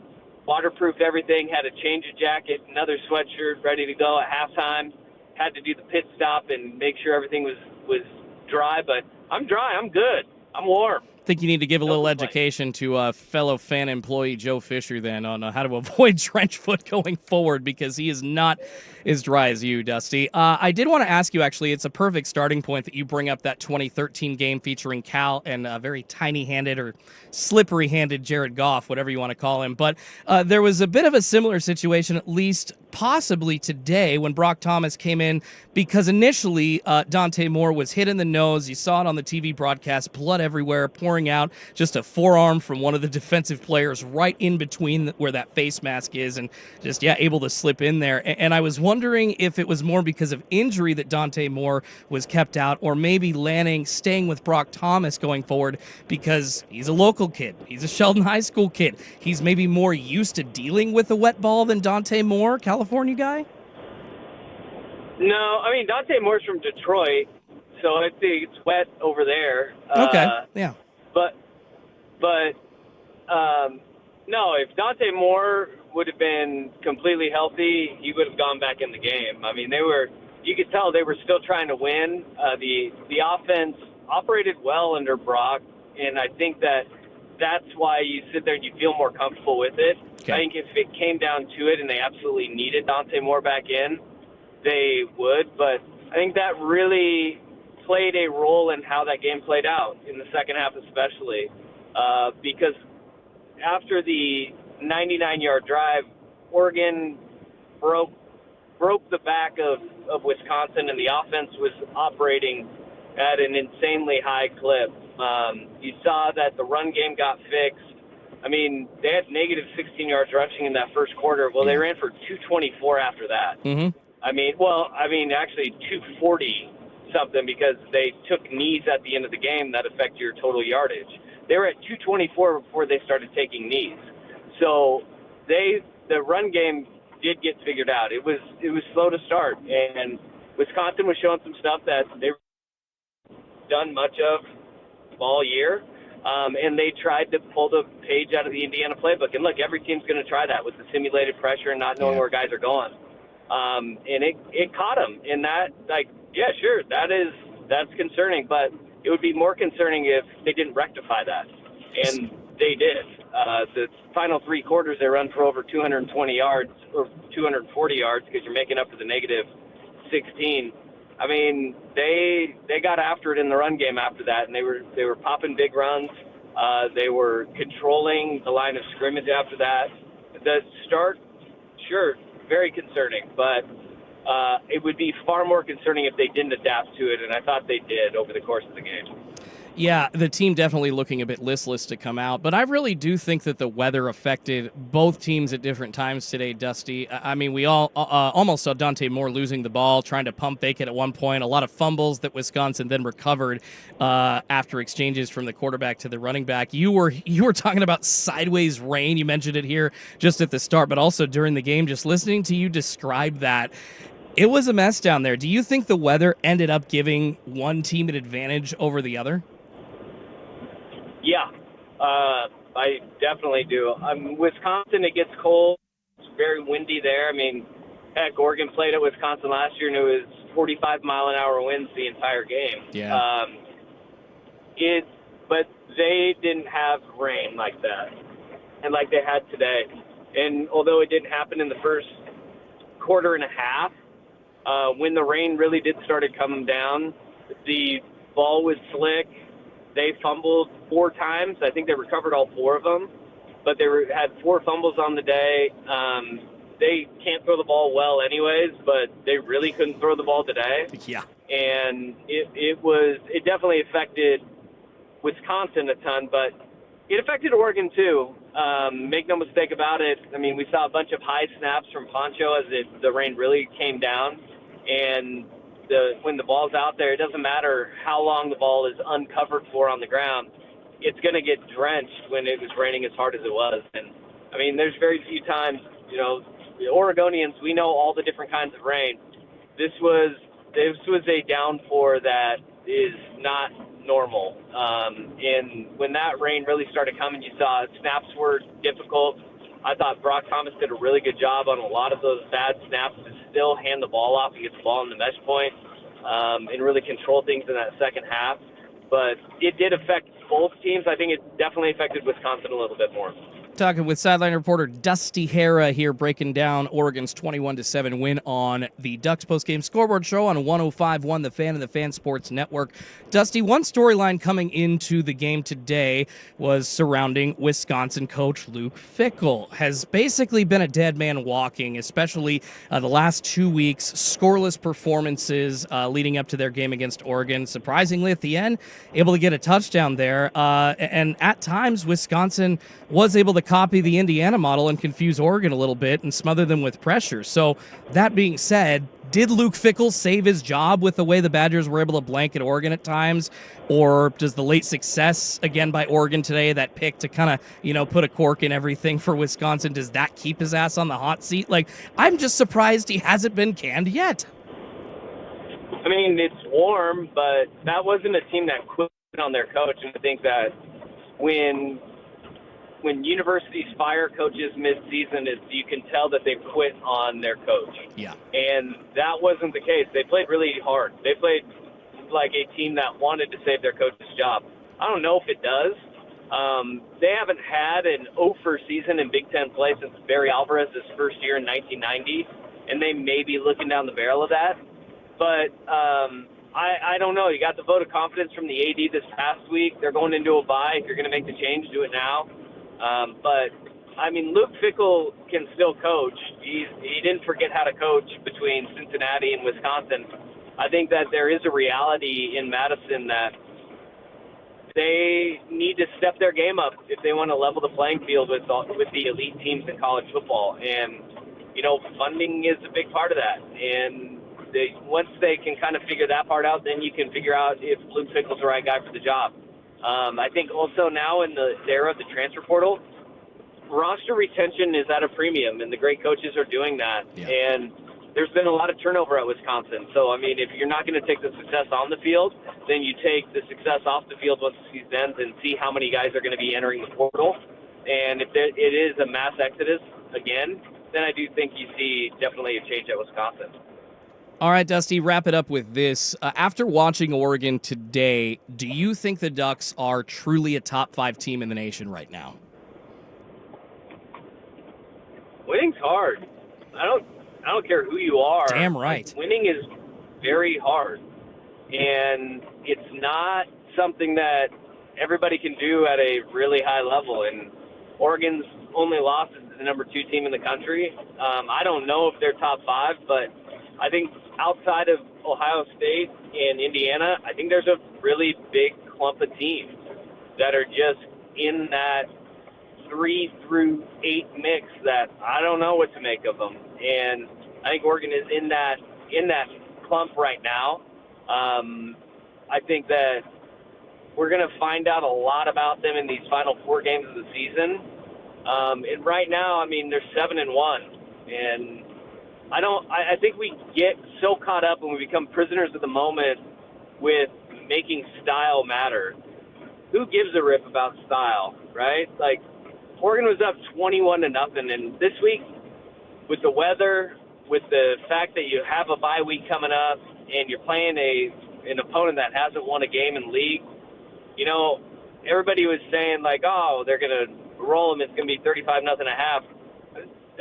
waterproofed everything, had a change of jacket, another sweatshirt ready to go at halftime, had to do the pit stop and make sure everything was dry, but I'm dry. I'm good. I'm warm. I think you need to give a little education to fellow fan employee Joe Fisher then on how to avoid trench foot going forward, because he is not as dry as you, Dusty. I did want to ask you, actually, it's a perfect starting point that you bring up that 2013 game featuring Cal and a very tiny-handed or slippery-handed Jared Goff, whatever you want to call him. But there was a bit of a similar situation, at least possibly today, when Brock Thomas came in, because initially Dante Moore was hit in the nose. You saw it on the TV broadcast, blood everywhere, pouring out, just a forearm from one of the defensive players right in between where that face mask is, and just, able to slip in there. And I was wondering if it was more because of injury that Dante Moore was kept out, or maybe Lanning staying with Brock Thomas going forward because he's a local kid. He's a Sheldon High School kid. He's maybe more used to dealing with a wet ball than Dante Moore, California guy? No, I mean, Dante Moore's from Detroit, so I think it's wet over there. Okay, yeah. But no, if Dante Moore would have been completely healthy, he would have gone back in the game. I mean, you could tell they were still trying to win. The offense operated well under Brock, and I think that's why you sit there and you feel more comfortable with it. Okay. I think if it came down to it and they absolutely needed Dante Moore back in, they would. But I think that really played a role in how that game played out in the second half especially, because after the 99-yard drive, Oregon broke the back of Wisconsin, and the offense was operating at an insanely high clip. You saw that the run game got fixed. I mean, they had negative 16 yards rushing in that first quarter. Well, they ran for 224 after that. Mm-hmm. Actually 240 something, because they took knees at the end of the game that affect your total yardage. They were at 224 before they started taking knees. So the run game did get figured out. It was slow to start, and Wisconsin was showing some stuff that they've done much of all year, and they tried to pull the page out of the Indiana playbook. And look, every team's going to try that with the simulated pressure and not knowing where guys are going. And it caught them in that. Sure, that's concerning, but it would be more concerning if they didn't rectify that, and they did. The final three quarters, they run for over 220 yards or 240 yards, because you're making up for the negative 16. I mean, they got after it in the run game after that, and they were popping big runs. They were controlling the line of scrimmage after that. The start, sure, very concerning, but it would be far more concerning if they didn't adapt to it, and I thought they did over the course of the game. Yeah, the team definitely looking a bit listless to come out, but I really do think that the weather affected both teams at different times today, Dusty. I mean, we all almost saw Dante Moore losing the ball, trying to pump fake it at one point, a lot of fumbles that Wisconsin then recovered after exchanges from the quarterback to the running back. You were talking about sideways rain. You mentioned it here just at the start, but also during the game, just listening to you describe that. It was a mess down there. Do you think the weather ended up giving one team an advantage over the other? Yeah, I definitely do. Wisconsin, it gets cold. It's very windy there. I mean, heck, Oregon played at Wisconsin last year, and it was 45-mile-an-hour winds the entire game. Yeah. But they didn't have rain like that, and like they had today. And although it didn't happen in the first quarter and a half, when the rain really did started coming down, the ball was slick. They fumbled 4 times. I think they recovered all 4 of them, but they had 4 fumbles on the day. They can't throw the ball well anyways, but they really couldn't throw the ball today. Yeah. And it definitely affected Wisconsin a ton, but it affected Oregon too. Make no mistake about it. I mean, we saw a bunch of high snaps from Poncho as the rain really came down, and when the ball's out there, it doesn't matter how long the ball is uncovered for on the ground. It's going to get drenched when it was raining as hard as it was. And, I mean, there's very few times, the Oregonians, we know all the different kinds of rain. This was a downpour that is not normal. And when that rain really started coming, you saw snaps were difficult. I thought Brock Thomas did a really good job on a lot of those bad snaps to still hand the ball off and get the ball in the mesh point and really control things in that second half. But it did affect both teams. I think it definitely affected Wisconsin a little bit more. Talking with sideline reporter Dusty Hara here, breaking down Oregon's 21-7 win on the Ducks postgame scoreboard show on 105.1 The Fan and the Fan Sports Network. Dusty, one storyline coming into the game today was surrounding Wisconsin coach Luke Fickell. Has basically been a dead man walking, especially the last 2 weeks. Scoreless performances leading up to their game against Oregon. Surprisingly, at the end, able to get a touchdown there. And at times, Wisconsin was able to copy the Indiana model and confuse Oregon a little bit and smother them with pressure. So that being said, did Luke Fickell save his job with the way the Badgers were able to blanket Oregon at times? Or does the late success again by Oregon today, that pick to kind of, put a cork in everything for Wisconsin, does that keep his ass on the hot seat? Like, I'm just surprised he hasn't been canned yet. I mean, it's warm, but that wasn't a team that quit on their coach. And I think that when universities fire coaches mid-season, you can tell that they've quit on their coach. Yeah. And that wasn't the case. They played really hard. They played like a team that wanted to save their coach's job. I don't know if it does. They haven't had an 0-for season in Big Ten play since Barry Alvarez's first year in 1990, and they may be looking down the barrel of that. But I don't know. You got the vote of confidence from the AD this past week. They're going into a bye. If you're going to make the change, do it now. But, I mean, Luke Fickell can still coach. He didn't forget how to coach between Cincinnati and Wisconsin. I think that there is a reality in Madison that they need to step their game up if they want to level the playing field with the elite teams in college football. And, funding is a big part of that. And once they can kind of figure that part out, then you can figure out if Luke Fickell's the right guy for the job. I think also now in the era of the transfer portal, roster retention is at a premium, and the great coaches are doing that. Yeah. And there's been a lot of turnover at Wisconsin. So, I mean, if you're not going to take the success on the field, then you take the success off the field once the season ends and see how many guys are going to be entering the portal. And if it is a mass exodus again, then I do think you see definitely a change at Wisconsin. All right, Dusty, wrap it up with this. After watching Oregon today, do you think the Ducks are truly a top 5 team in the nation right now? Winning's hard. I don't care who you are. Damn right. Winning is very hard. And it's not something that everybody can do at a really high level. And Oregon's only loss is the number 2 team in the country. I don't know if they're top 5, but I think outside of Ohio State and Indiana, I think there's a really big clump of teams that are just in that 3 through 8 mix that I don't know what to make of them. And I think Oregon is in that clump right now. I think that we're going to find out a lot about them in these final 4 games of the season. And right now, I mean, they're 7-1, and I think we get so caught up and we become prisoners of the moment with making style matter. Who gives a rip about style, right? Like, Oregon was up 21-0, and this week, with the weather, with the fact that you have a bye week coming up, and you're playing an opponent that hasn't won a game in league, everybody was saying, like, oh, they're going to roll them, it's going to be 35-0 a half.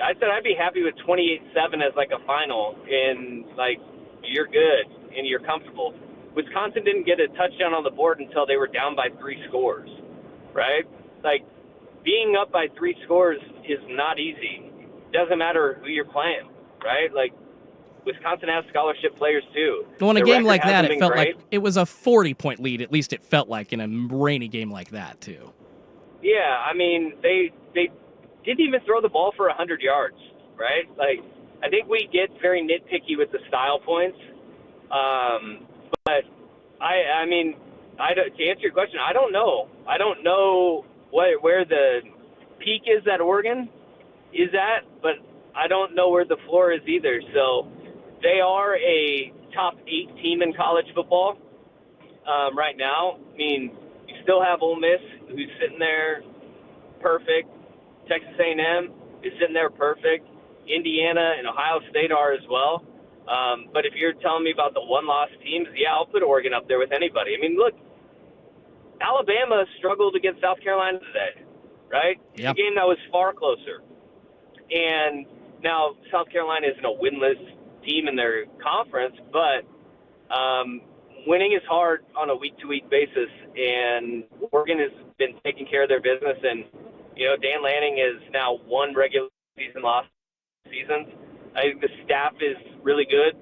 I said I'd be happy with 28-7 as like a final, and like you're good and you're comfortable. Wisconsin didn't get a touchdown on the board until they were down by 3 scores, right? Like, being up by 3 scores is not easy. Doesn't matter who you're playing, right? Like, Wisconsin has scholarship players too. Well, in a game like that, it felt like it was a 40-point lead. At least it felt like in a rainy game like that too. Yeah, I mean, they didn't even throw the ball for 100 yards, right? Like, I think we get very nitpicky with the style points, But I mean, to answer your question, I don't know. I don't know where the peak is that Oregon is at, but I don't know where the floor is either. So they are a top 8 team in college football right now. I mean, you still have Ole Miss, who's sitting there perfect. Texas A&M is sitting there perfect. Indiana and Ohio State are as well. But if you're telling me about the one-loss teams, yeah, I'll put Oregon up there with anybody. I mean, look, Alabama struggled against South Carolina today, right? Yep. A game that was far closer. And now South Carolina isn't a winless team in their conference, but winning is hard on a week-to-week basis, and Oregon has been taking care of their business. And, you know, Dan Lanning is now 1 regular season loss seasons. I think the staff is really good.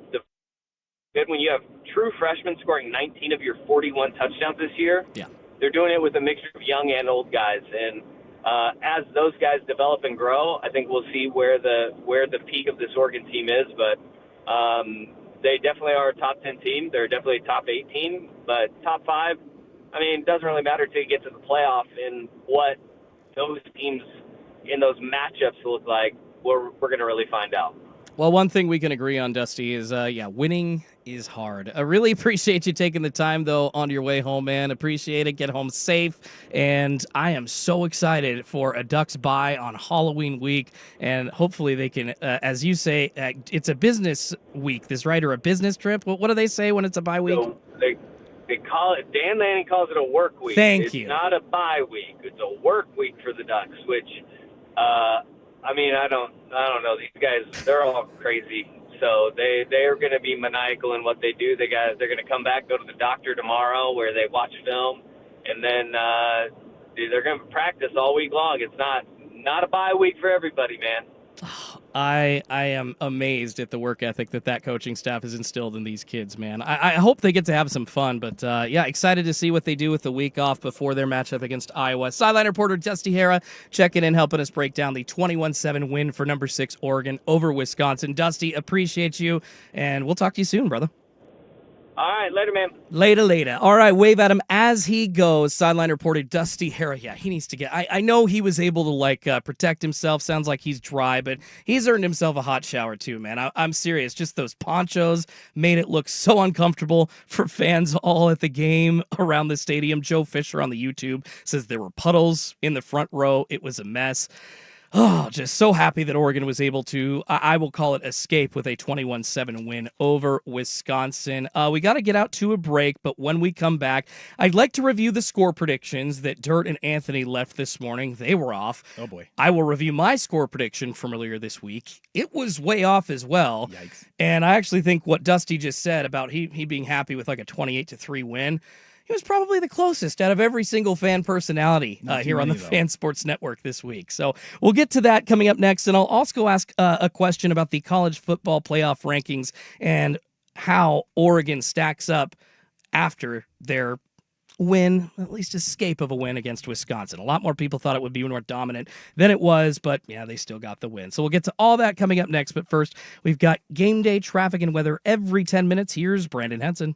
Good when you have true freshmen scoring 19 of your 41 touchdowns this year. Yeah. They're doing it with a mixture of young and old guys, and as those guys develop and grow, I think we'll see where the peak of this Oregon team is. But they definitely are a top 10 team. They're definitely a top 8 team, but top 5, I mean, it doesn't really matter until you get to the playoff and what those teams in those matchups look like. We're going to really find out. Well, one thing we can agree on, Dusty, is, winning is hard. I really appreciate you taking the time, though, on your way home, man. Appreciate it. Get home safe. And I am so excited for a Ducks bye on Halloween week. And hopefully they can, as you say, it's a business week, this right? Or a business trip? What do they say when it's a bye week? So they call it, Dan Lanning calls it a work week. Thank you. It's not a bye week. It's a work week for the Ducks, which, I mean, I don't know. These guys, they're all crazy. So they are going to be maniacal in what they do. They're going to come back, go to the doctor tomorrow where they watch film, and then they're going to practice all week long. It's not a bye week for everybody, man. I am amazed at the work ethic that coaching staff has instilled in these kids, man. I hope they get to have some fun, but yeah, excited to see what they do with the week off before their matchup against Iowa. Sideline reporter Dusty Hara checking in, helping us break down the 21-7 win for number 6 Oregon over Wisconsin. Dusty, appreciate you, and we'll talk to you soon, brother. All right, later, man. Later. All right, wave at him as he goes. Sideline reporter Dusty Hara. Yeah, he needs to get... I know he was able to, protect himself. Sounds like he's dry, but he's earned himself a hot shower, too, man. I'm serious. Just those ponchos made it look so uncomfortable for fans all at the game around the stadium. Joe Fisher on the YouTube says there were puddles in the front row. It was a mess. Oh, just so happy that Oregon was able to, I will call it escape with a 21-7 win over Wisconsin. We got to get out to a break, but when we come back, I'd like to review the score predictions that Dirt and Anthony left this morning. They were off. Oh, boy. I will review my score prediction from earlier this week. It was way off as well. Yikes. And I actually think what Dusty just said about he being happy with like a 28-3 win, he was probably the closest out of every single fan personality here on the Fan Sports Network this week. So we'll get to that coming up next. And I'll also ask a question about the college football playoff rankings and how Oregon stacks up after their win, at least escape of a win against Wisconsin. A lot more people thought it would be more dominant than it was, but yeah, they still got the win. So we'll get to all that coming up next. But first, we've got game day traffic and weather every 10 minutes. Here's Brandon Henson.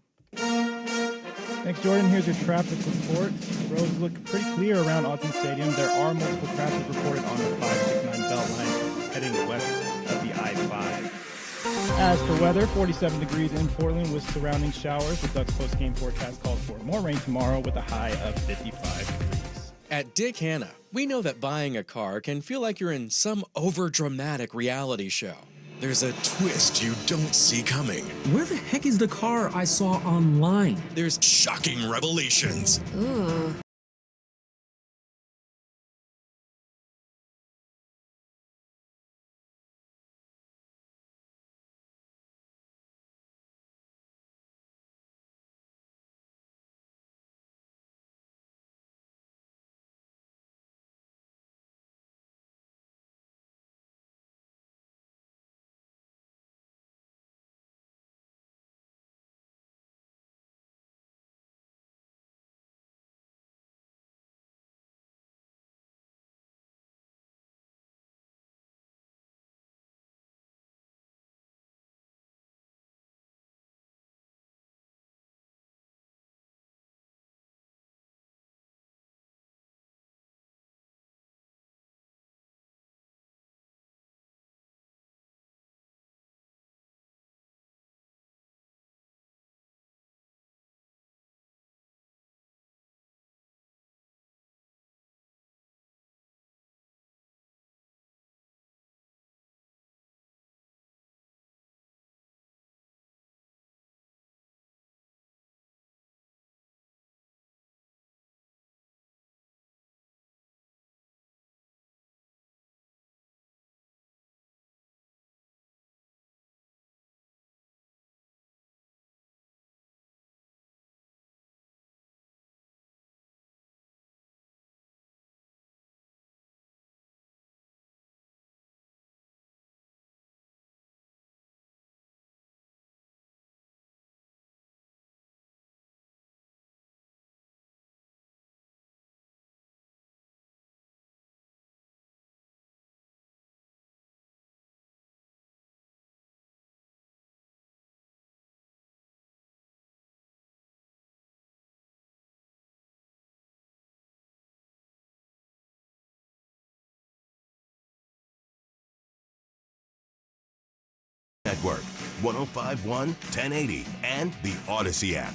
Thanks, Jordan. Here's your traffic report. The roads look pretty clear around Autzen Stadium. There are multiple crashes reported on the 569 belt line heading west of the I-5. As for weather, 47 degrees in Portland with surrounding showers. The Ducks post-game forecast calls for more rain tomorrow with a high of 55 degrees. At Dick Hanna, we know that buying a car can feel like you're in some overdramatic reality show. There's a twist you don't see coming. Where the heck is the car I saw online? There's shocking revelations. Ugh. Network, 1051, 1080, and the Odyssey app.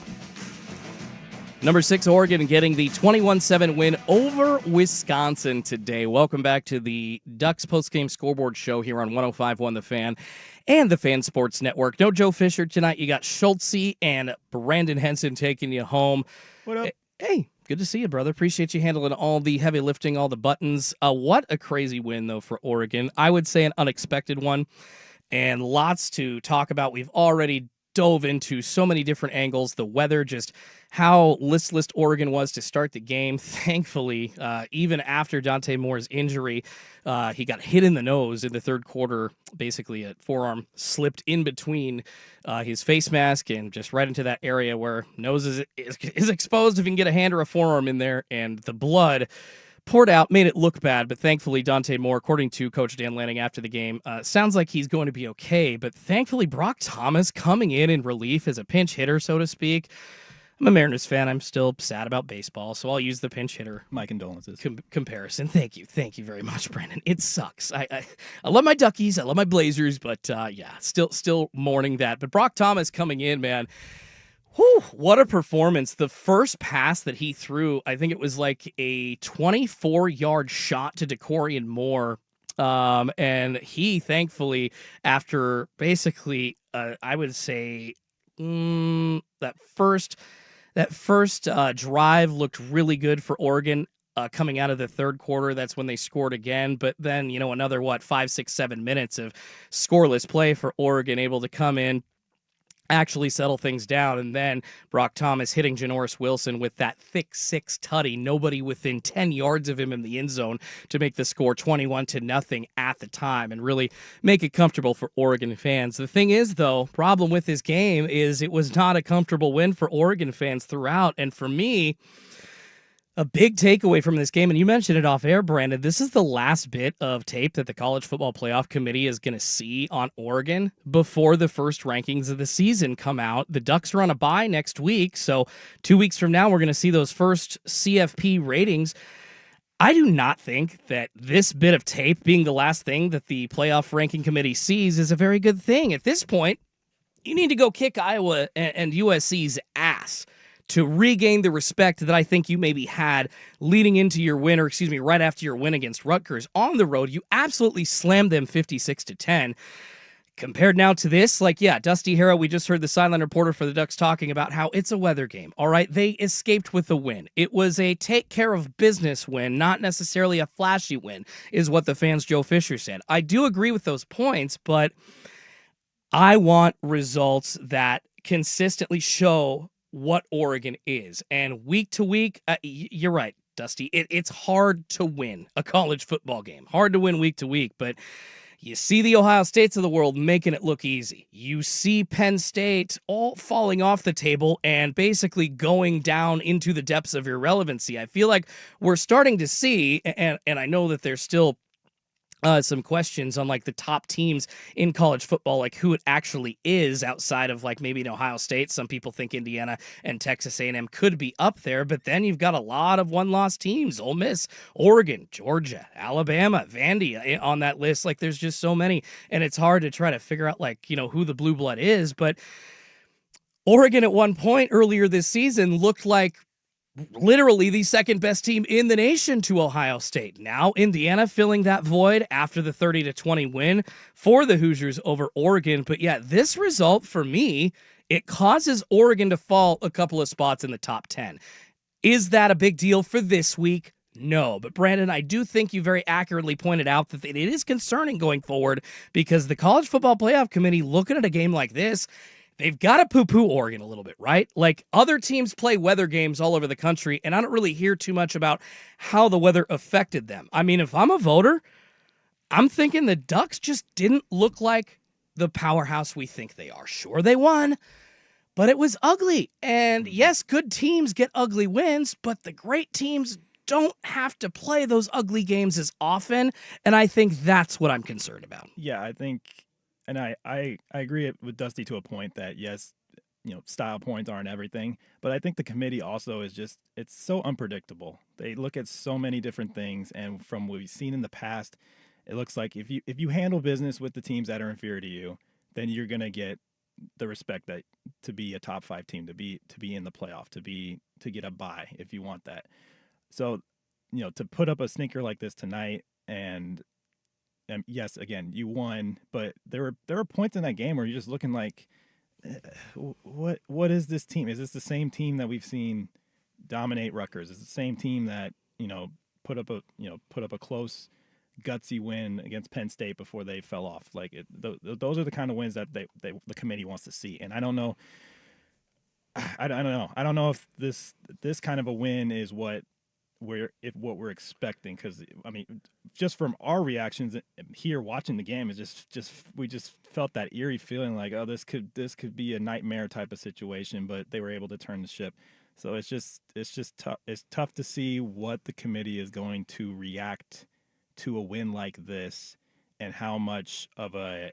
Number 6, Oregon getting the 21-7 win over Wisconsin today. Welcome back to the Ducks postgame scoreboard show here on 105.1 The Fan and the Fan Sports Network. No Joe Fisher tonight. You got Schultze and Brandon Henson taking you home. What up? Hey, good to see you, brother. Appreciate you handling all the heavy lifting, all the buttons. What a crazy win, though, for Oregon. I would say an unexpected one, and lots to talk about. We've already dove into so many different angles. The weather, just how listless Oregon was to start the game. Thankfully, even after Dante Moore's injury, he got hit in the nose in the third quarter. Basically, a forearm slipped in between his face mask and just right into that area where nose is exposed if you can get a hand or a forearm in there, and the blood poured out, made it look bad, but thankfully Dante Moore, according to Coach Dan Lanning after the game, sounds like he's going to be okay, but thankfully Brock Thomas coming in relief as a pinch hitter, so to speak. I'm a Mariners fan. I'm still sad about baseball, so I'll use the pinch hitter. My condolences. Comparison. Thank you very much, Brandon. It sucks. I love my Duckies. I love my Blazers, but yeah, still mourning that. But Brock Thomas coming in, man. Whew, what a performance. The first pass that he threw, I think it was like a 24-yard shot to DeCorian Moore. And he, thankfully, after basically, I would say, that first drive looked really good for Oregon. Coming out of the third quarter, that's when they scored again. But then, another, 5, 6, 7 minutes of scoreless play for Oregon, able to come in, actually settle things down, and then Brock Thomas hitting Janoris Wilson with that thick 6 tutty, nobody within 10 yards of him in the end zone to make the score 21-0 at the time and really make it comfortable for Oregon fans. The thing is, though, problem with this game is it was not a comfortable win for Oregon fans throughout, and for me, a big takeaway from this game, and you mentioned it off air, Brandon, this is the last bit of tape that the College Football Playoff Committee is going to see on Oregon before the first rankings of the season come out. The Ducks are on a bye next week, so 2 weeks from now, we're going to see those first CFP ratings. I do not think that this bit of tape being the last thing that the Playoff Ranking Committee sees is a very good thing. At this point, you need to go kick Iowa and USC's ass to regain the respect that I think you maybe had leading into your win, or right after your win against Rutgers on the road. You absolutely slammed them 56-10. Compared now to this, Dusty Harrow, we just heard the sideline reporter for the Ducks talking about how it's a weather game. All right, they escaped with a win. It was a take care of business win, not necessarily a flashy win, is what the fans Joe Fisher said. I do agree with those points, but I want results that consistently show what Oregon is. And week to week, you're right, Dusty, it's hard to win a college football game. Hard to win week to week, but you see the Ohio States of the world making it look easy. You see Penn State all falling off the table and basically going down into the depths of irrelevancy. I feel like we're starting to see, and I know that there's still some questions on the top teams in college football, who it actually is outside of maybe Ohio State. Some people think Indiana and Texas A&M could be up there, but then you've got a lot of one-loss teams: Ole Miss, Oregon, Georgia, Alabama, Vandy on that list. There's just so many, and it's hard to try to figure out who the blue blood is. But Oregon at one point earlier this season looked like literally the second best team in the nation to Ohio State. Now Indiana filling that void after the 30-20 win for the Hoosiers over Oregon. But yeah, this result for me, it causes Oregon to fall a couple of spots in the top 10. Is that a big deal for this week? No. But Brandon, I do think you very accurately pointed out that it is concerning going forward, because the College Football Playoff Committee, looking at a game like this, they've got to poo-poo Oregon a little bit, right? Other teams play weather games all over the country, and I don't really hear too much about how the weather affected them. I mean, if I'm a voter, I'm thinking the Ducks just didn't look like the powerhouse we think they are. Sure, they won, but it was ugly. And yes, good teams get ugly wins, but the great teams don't have to play those ugly games as often, and I think that's what I'm concerned about. Yeah, I think... And I agree with Dusty to a point that, yes, style points aren't everything. But I think the committee also is it's so unpredictable. They look at so many different things. And from what we've seen in the past, it looks like if you handle business with the teams that are inferior to you, then you're going to get the respect that to be a top 5 team, to be in the playoff, to get a bye if you want that. So, to put up a stinker like this tonight, and yes, again, you won, but there were points in that game where you're just looking like, what is this team? Is this the same team that we've seen dominate Rutgers? Is it the same team that put up a close, gutsy win against Penn State before they fell off? Like those are the kind of wins that the committee wants to see. And I don't know. I don't know. I don't know if this kind of a win is what we're expecting, because I mean, just from our reactions here watching the game, is just we just felt that eerie feeling like, oh, this could be a nightmare type of situation, but they were able to turn the ship. So it's just tough. It's tough to see what the committee is going to react to a win like this, and how much of a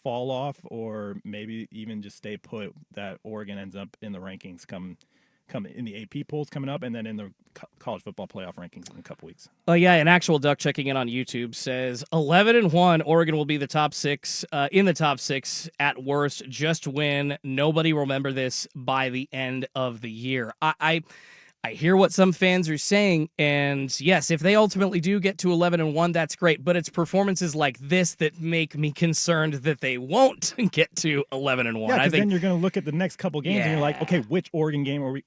fall off, or maybe even just stay put, that Oregon ends up in the rankings come in the AP polls coming up, and then in the college football playoff rankings in a couple weeks. Oh yeah, an actual Duck checking in on YouTube says 11-1. Oregon will be the top 6 in the top 6 at worst. Just win. Nobody will remember this by the end of the year. I hear what some fans are saying, and yes, if they ultimately do get to 11-1, that's great. But it's performances like this that make me concerned that they won't get to 11-1. Yeah, because then you're going to look at the next couple games and you're like, okay, which Oregon team are we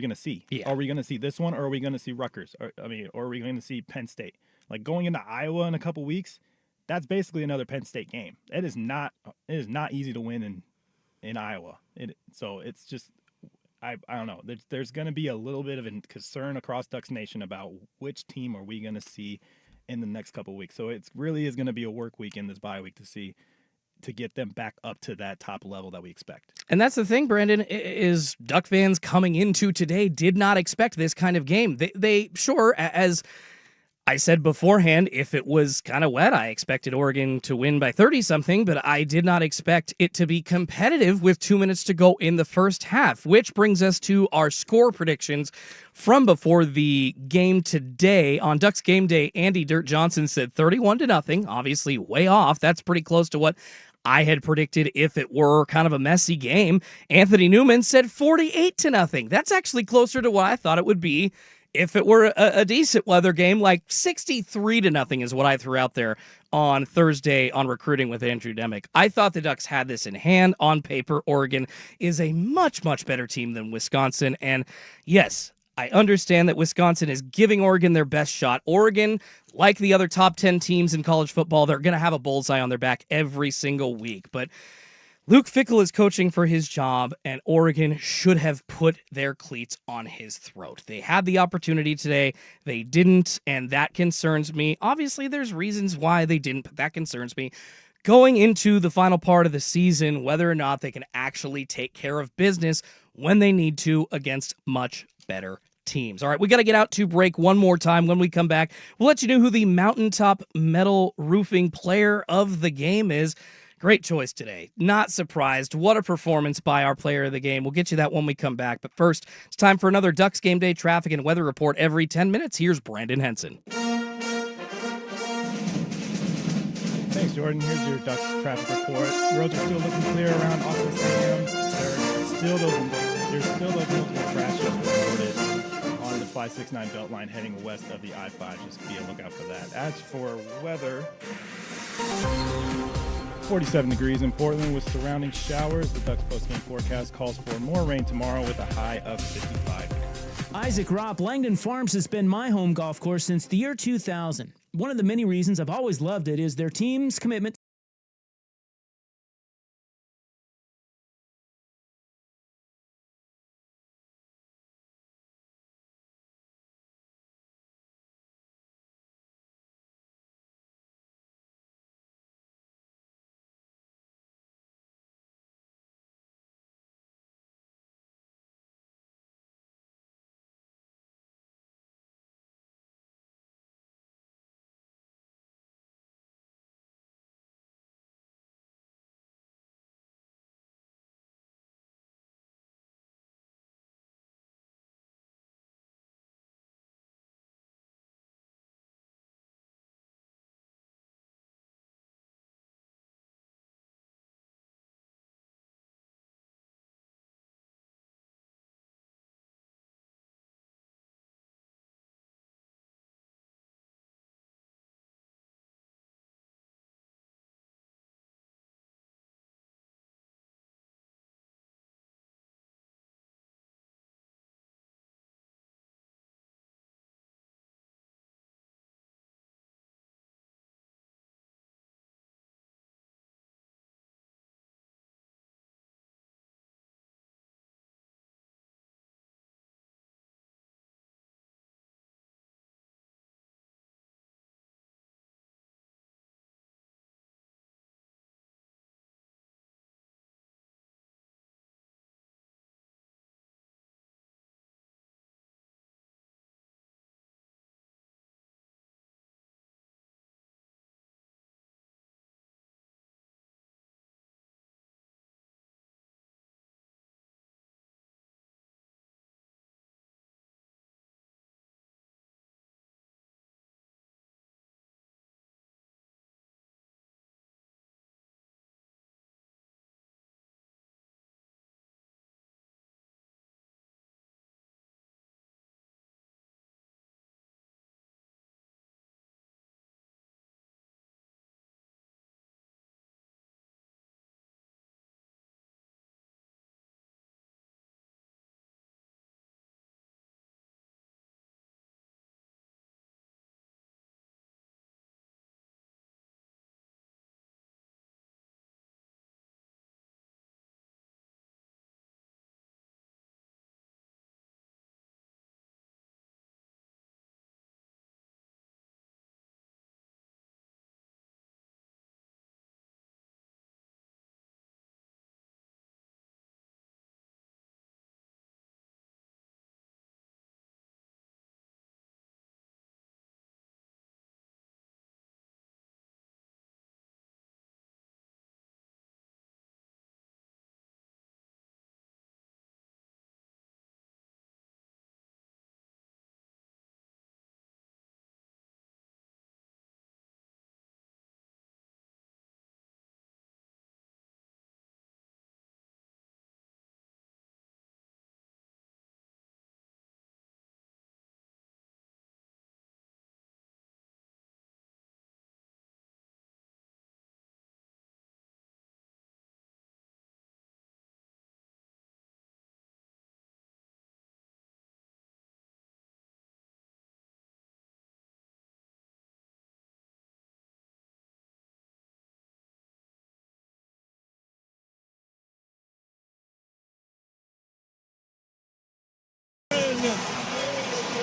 going to see? Yeah. Are we going to see this one, or are we going to see Rutgers? Or are we going to see Penn State? Like going into Iowa in a couple weeks, that's basically another Penn State game. It is not easy to win in Iowa. So it's just. I don't know. There's going to be a little bit of a concern across Ducks Nation about which team are we going to see in the next couple of weeks. So it really is going to be a work week in this bye week to get them back up to that top level that we expect. And that's the thing, Brandon, is Duck fans coming into today did not expect this kind of game. They sure, as I said beforehand, if it was kind of wet, I expected Oregon to win by 30-something, but I did not expect it to be competitive with 2 minutes to go in the first half, which brings us to our score predictions from before the game today. On Ducks Game Day, Andy Dirt Johnson said 31-0, obviously way off. That's pretty close to what I had predicted if it were kind of a messy game. Anthony Newman said 48-0. That's actually closer to what I thought it would be if it were a decent weather game. Like 63-0 is what I threw out there on Thursday on Recruiting with Andrew Demick. I thought the Ducks had this in hand. On paper, Oregon is a much, much better team than Wisconsin. And yes, I understand that Wisconsin is giving Oregon their best shot. Oregon, like the other top 10 teams in college football, they're going to have a bullseye on their back every single week. But Luke Fickell is coaching for his job, and Oregon should have put their cleats on his throat. They had the opportunity today. They didn't, and that concerns me. Obviously, there's reasons why they didn't, but that concerns me. Going into the final part of the season, whether or not they can actually take care of business when they need to against much better teams. All right, we got to get out to break one more time. When we come back, we'll let you know who the Mountaintop Metal Roofing player of the game is. Great choice today. Not surprised. What a performance by our player of the game. We'll get you that when we come back. But first, it's time for another Ducks Game Day traffic and weather report every 10 minutes. Here's Brandon Henson. Thanks, Jordan. Here's your Ducks traffic report. Roads are still looking clear around Austin Stadium. There's still those multiple crashes reported on the 569 Beltline heading west of the I-5. Just be a lookout for that. As for weather, 47 degrees in Portland with surrounding showers. The Ducks postgame forecast calls for more rain tomorrow with a high of 55 degrees. Isaac Ropp, Langdon Farms has been my home golf course since the year 2000. One of the many reasons I've always loved it is their team's commitment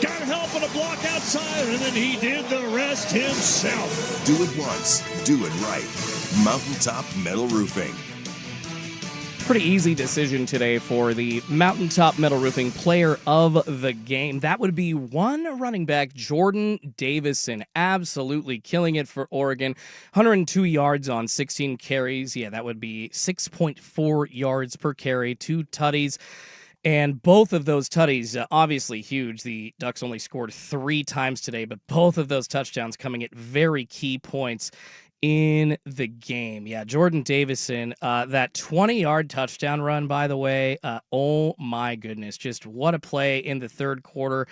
Got help on a block outside, and then he did the rest himself. Do it once, do it right. Mountaintop Metal Roofing. Pretty easy decision today for the Mountaintop Metal Roofing player of the game. That would be one running back, Jordan Davison, absolutely killing it for Oregon. 102 yards on 16 carries. Yeah, that would be 6.4 yards per carry, 2 tutties. And both of those tutties, obviously huge. The Ducks only scored 3 times today, but both of those touchdowns coming at very key points in the game. Yeah, Jordan Davison, that 20-yard touchdown run, by the way, oh my goodness, just what a play in the third quarter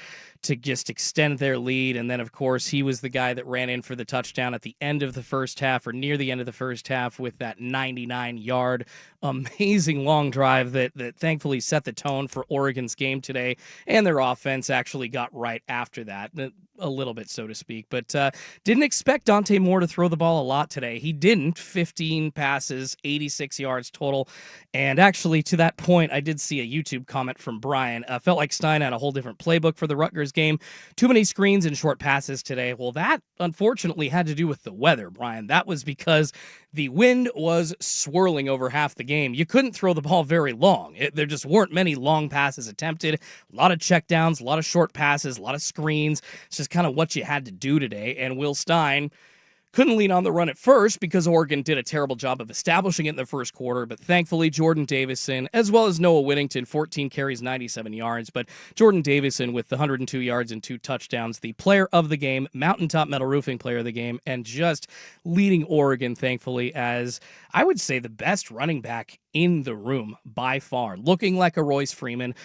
to just extend their lead. And then, of course, he was the guy that ran in for the touchdown at the end of the first half, or near the end of the first half, with that 99-yard amazing long drive that thankfully set the tone for Oregon's game today. And their offense actually got right after that, a little bit, so to speak. But didn't expect Dante Moore to throw the ball a lot today. He didn't. 15 passes, 86 yards total. And actually, to that point, I did see a YouTube comment from Brian. Felt like Stein had a whole different playbook for the Rutgers game. Too many screens and short passes today. Well, that unfortunately had to do with the weather, Brian. That was because the wind was swirling over half the game. You couldn't throw the ball very long. There just weren't many long passes attempted. A lot of checkdowns, a lot of short passes, a lot of screens. It's just kind of what you had to do today. And Will Stein couldn't lean on the run at first because Oregon did a terrible job of establishing it in the first quarter, but thankfully Jordan Davison, as well as Noah Whittington, 14 carries, 97 yards, but Jordan Davison with the 102 yards and 2 touchdowns, the player of the game, Mountaintop Metal Roofing player of the game, and just leading Oregon, thankfully, as I would say the best running back in the room by far, looking like a Royce Freeman,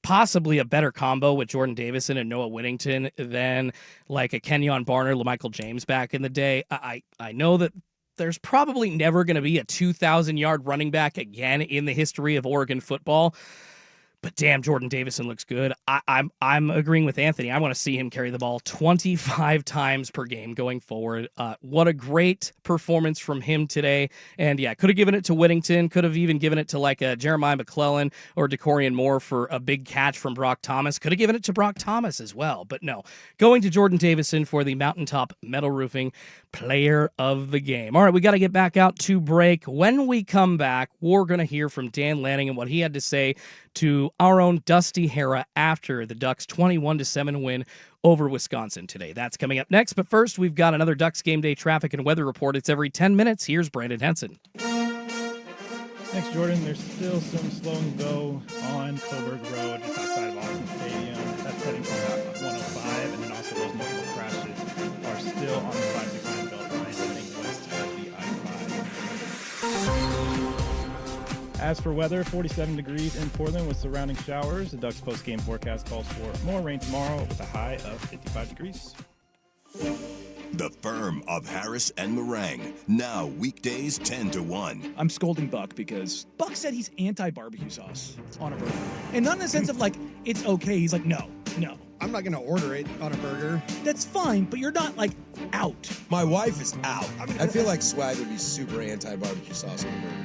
possibly a better combo with Jordan Davison and Noah Whittington than like a Kenyon Barner, LaMichael James back in the day. I know that there's probably never going to be a 2,000-yard running back again in the history of Oregon football. But damn, Jordan Davison looks good. I'm agreeing with Anthony. I want to see him carry the ball 25 times per game going forward. What a great performance from him today. And yeah, could have given it to Whittington. Could have even given it to like a Jeremiah McClellan or DeCorian Moore for a big catch from Brock Thomas. Could have given it to Brock Thomas as well. But no, going to Jordan Davison for the Mountaintop Metal Roofing player of the game. All right, we got to get back out to break. When we come back, we're going to hear from Dan Lanning and what he had to say to our own Dusty Hara after the Ducks' 21-7 win over Wisconsin today. That's coming up next, but first, we've got another Ducks Game Day traffic and weather report. It's every 10 minutes. Here's Brandon Henson. Thanks, Jordan. There's still some slow and go on Coburg Road, just outside of Austin Stadium. That's heading from Route 105, and then also those multiple crashes are still on the 569 belt line heading west of the I-5. As for weather, 47 degrees in Portland with surrounding showers. The Ducks post-game forecast calls for more rain tomorrow with a high of 55 degrees. The Firm of Harris and Meringue, now weekdays 10 to 1. I'm scolding Buck because Buck said he's anti-barbecue sauce on a burger. And not in the sense of like, it's okay. He's like, no. I'm not going to order it on a burger. That's fine, but you're not like out. My wife is out. I feel like Swag would be super anti-barbecue sauce on a burger.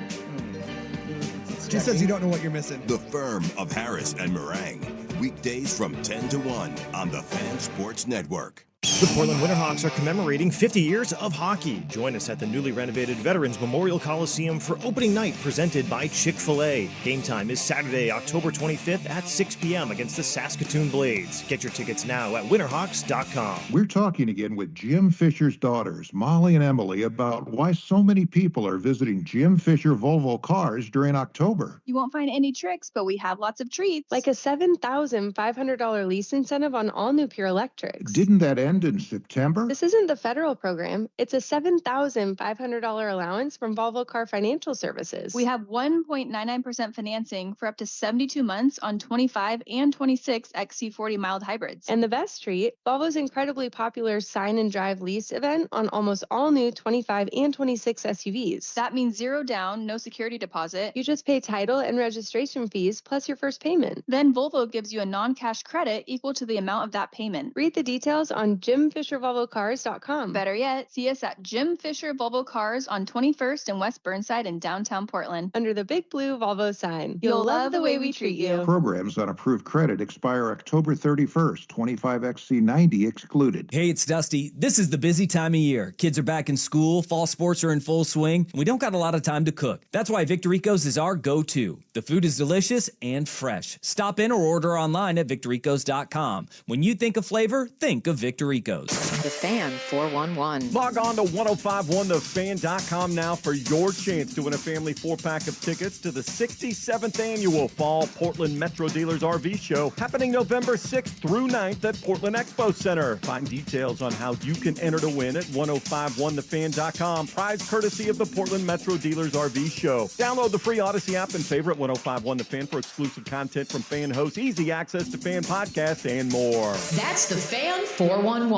Just says you don't know what you're missing. The Firm of Harris and Meringue, weekdays from 10 to 1 on the Fan Sports Network. The Portland Winterhawks are commemorating 50 years of hockey. Join us at the newly renovated Veterans Memorial Coliseum for opening night presented by Chick-fil-A. Game time is Saturday, October 25th at 6 p.m. against the Saskatoon Blades. Get your tickets now at winterhawks.com. We're talking again with Jim Fisher's daughters, Molly and Emily, about why so many people are visiting Jim Fisher Volvo cars during October. You won't find any tricks, but we have lots of treats. Like a $7,500 lease incentive on all new Pure Electrics. Didn't that end in September? This isn't the federal program. It's a $7,500 allowance from Volvo Car Financial Services. We have 1.99% financing for up to 72 months on 25 and 26 XC40 mild hybrids. And the best treat, Volvo's incredibly popular sign and drive lease event on almost all new 25 and 26 SUVs. That means zero down, no security deposit. You just pay title and registration fees plus your first payment. Then Volvo gives you a non-cash credit equal to the amount of that payment. Read the details on Jim JimFisherVolvoCars.com. Better yet, see us at Jim Fisher Volvo Cars on 21st and West Burnside in downtown Portland. Under the big blue Volvo sign. You'll love the way we treat you. Programs on approved credit expire October 31st, 25XC90 excluded. Hey, it's Dusty. This is the busy time of year. Kids are back in school, fall sports are in full swing, and we don't got a lot of time to cook. That's why Victoricos is our go-to. The food is delicious and fresh. Stop in or order online at victoricos.com. When you think of flavor, think of Victoricos. The Fan 411. Log on to 1051thefan.com now for your chance to win a family 4-pack of tickets to the 67th annual Fall Portland Metro Dealers RV Show happening November 6th through 9th at Portland Expo Center. Find details on how you can enter to win at 1051thefan.com. Prize courtesy of the Portland Metro Dealers RV Show. Download the free Odyssey app and favorite 1051 The Fan for exclusive content from fan hosts, easy access to fan podcasts, and more. That's the Fan 411.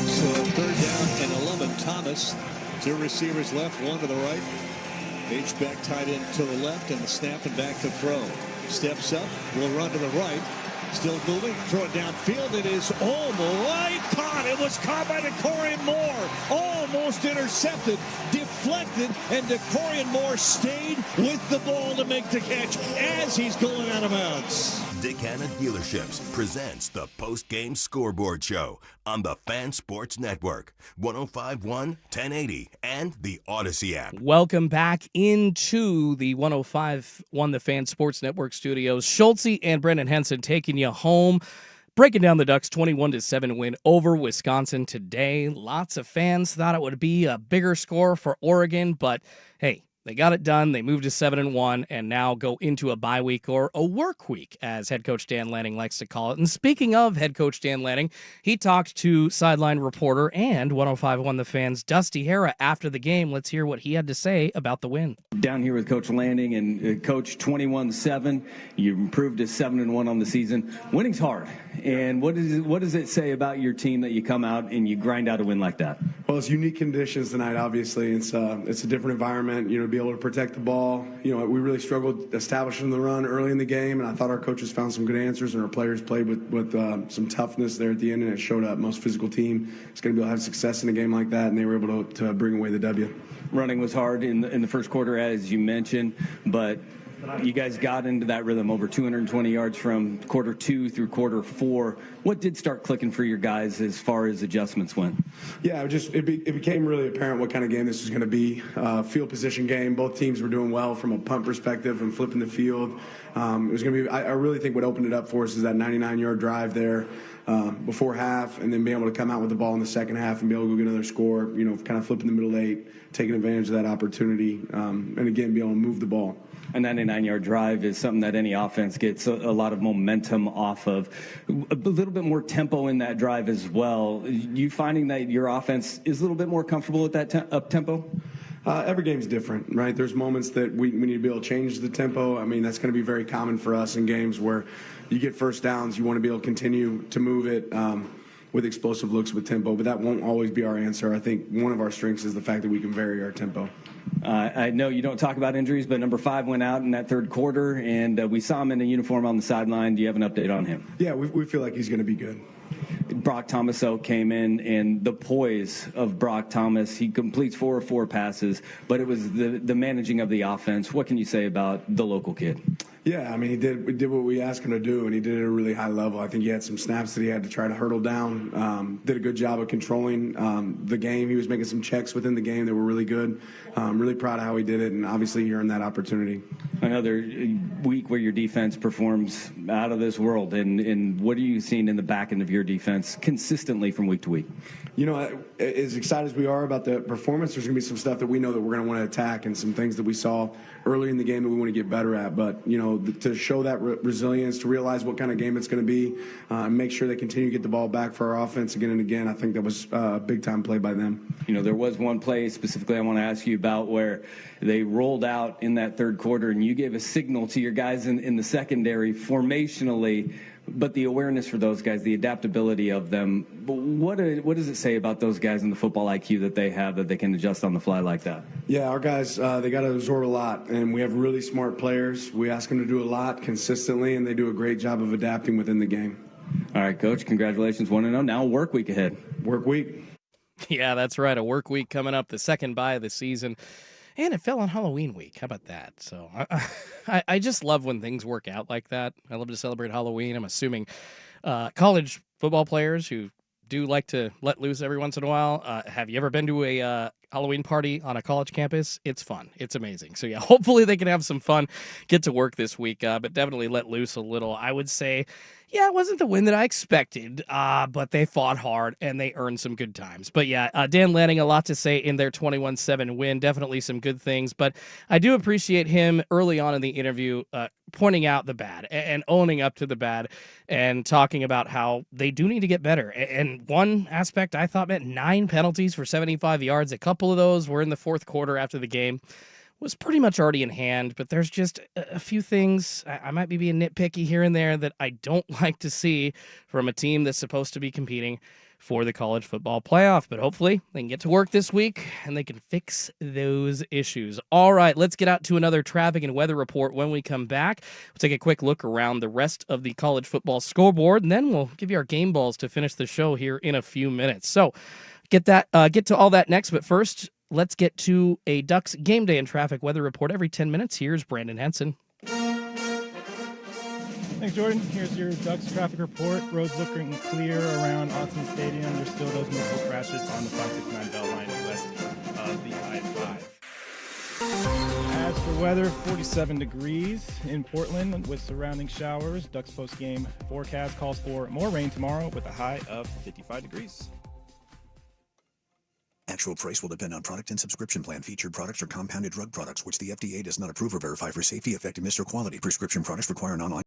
So 3rd down and 11. Thomas, 2 receivers left, 1 to the right. H-back tight end to the left, and the snap and back to throw. Steps up, will run to the right. Still moving, throw it downfield. It is right caught. It was caught by DeCorian Moore. Almost intercepted, deflected, and DeCorian Moore stayed with the ball to make the catch as he's going out of bounds. Dick Hanna Dealerships presents the Postgame Scoreboard Show on the Fan Sports Network, 105.1, 1080, and the Odyssey app. Welcome back into the 105.1 The Fan Sports Network studios. Schultze and Brendan Henson taking you home, breaking down the Ducks' 21-7 win over Wisconsin today. Lots of fans thought it would be a bigger score for Oregon, but hey, they got it done. They moved to 7-1 and now go into a bye week, or a work week, as head coach Dan Lanning likes to call it. And speaking of head coach Dan Lanning, he talked to sideline reporter and 105.1 The Fan's Dusty Hara after the game. Let's hear what he had to say about the win. Down here with Coach Lanning and Coach 21-7. You improved to 7-1 on the season. Winning's hard. And what does it say about your team that you come out and you grind out a win like that? Well, it's unique conditions tonight, obviously. It's a different environment, to be able to protect the ball. We really struggled establishing the run early in the game, and I thought our coaches found some good answers, and our players played with some toughness there at the end, and it showed up. Most physical team is going to be able to have success in a game like that, and they were able to bring away the W. Running was hard in the first quarter, as you mentioned, but you guys got into that rhythm, over 220 yards from quarter 2 through quarter 4. What did start clicking for your guys as far as adjustments went? Yeah, it became really apparent what kind of game this was going to be. Field position game. Both teams were doing well from a punt perspective and flipping the field. It was going to be. I really think what opened it up for us is that 99-yard drive there before half, and then being able to come out with the ball in the second half and be able to go get another score. Kind of flipping the middle 8, taking advantage of that opportunity, and again be able to move the ball. A 99-yard drive is something that any offense gets a lot of momentum off of. A little bit more tempo in that drive as well. You finding that your offense is a little bit more comfortable at that up-tempo? Every game's different, right? There's moments that we need to be able to change the tempo. I mean, that's going to be very common for us in games where you get first downs. You want to be able to continue to move it with explosive looks with tempo, but that won't always be our answer. I think one of our strengths is the fact that we can vary our tempo. I know you don't talk about injuries, but number 5 went out in that third quarter, and we saw him in a uniform on the sideline. Do you have an update on him? Yeah, we feel like he's going to be good. Brock Thomaso came in, and the poise of Brock Thomas, he completes 4 of 4 passes, but it was the managing of the offense. What can you say about the local kid? Yeah, I mean, he did what we asked him to do, and he did it at a really high level. I think he had some snaps that he had to try to hurdle down. Did a good job of controlling the game. He was making some checks within the game that were really good. Really proud of how he did it, and obviously he earned that opportunity. Another week where your defense performs out of this world, and what are you seeing in the back end of your defense consistently from week to week? As excited as we are about the performance, there's going to be some stuff that we know that we're going to want to attack, and some things that we saw early in the game that we want to get better at. But, to show that resilience, to realize what kind of game it's going to be, and make sure they continue to get the ball back for our offense again and again, I think that was a big-time play by them. There was one play specifically I want to ask you about where they rolled out in that third quarter, and you gave a signal to your guys in the secondary formationally, but the awareness for those guys, the adaptability of them, what does it say about those guys and the football IQ that they have that they can adjust on the fly like that? Yeah, our guys, they got to absorb a lot, and we have really smart players. We ask them to do a lot consistently, and they do a great job of adapting within the game. All right, Coach, congratulations, 1-0. Now work week ahead. Work week. Yeah, that's right. A work week coming up, the second bye of the season. And it fell on Halloween week. How about that? So I just love when things work out like that. I love to celebrate Halloween. I'm assuming college football players who do like to let loose every once in a while. Have you ever been to a Halloween party on a college campus? It's fun. It's amazing. So, yeah, hopefully they can have some fun, get to work this week, but definitely let loose a little. I would say, yeah, it wasn't the win that I expected, but they fought hard and they earned some good times. But, yeah, Dan Lanning, a lot to say in their 21-7 win. Definitely some good things. But I do appreciate him early on in the interview pointing out the bad and owning up to the bad and talking about how they do need to get better. And one aspect I thought meant 9 penalties for 75 yards. A couple of those were in the fourth quarter after the game. Was pretty much already in hand, but there's just a few things. I might be being nitpicky here and there that I don't like to see from a team that's supposed to be competing for the college football playoff. But hopefully they can get to work this week and they can fix those issues. All right, let's get out to another traffic and weather report when we come back. We'll take a quick look around the rest of the college football scoreboard, and then we'll give you our game balls to finish the show here in a few minutes. So get to all that next, but first, let's get to a Ducks game day and traffic weather report every 10 minutes. Here's Brandon Henson. Thanks, Jordan. Here's your Ducks traffic report. Roads looking clear around Autzen Stadium. There's still those multiple crashes on the 569 belt line west of the I-5. As for weather, 47 degrees in Portland with surrounding showers. Ducks post-game forecast calls for more rain tomorrow with a high of 55 degrees. Actual price will depend on product and subscription plan. Featured products are compounded drug products, which the FDA does not approve or verify for safety, effectiveness, or quality. Prescription products require an online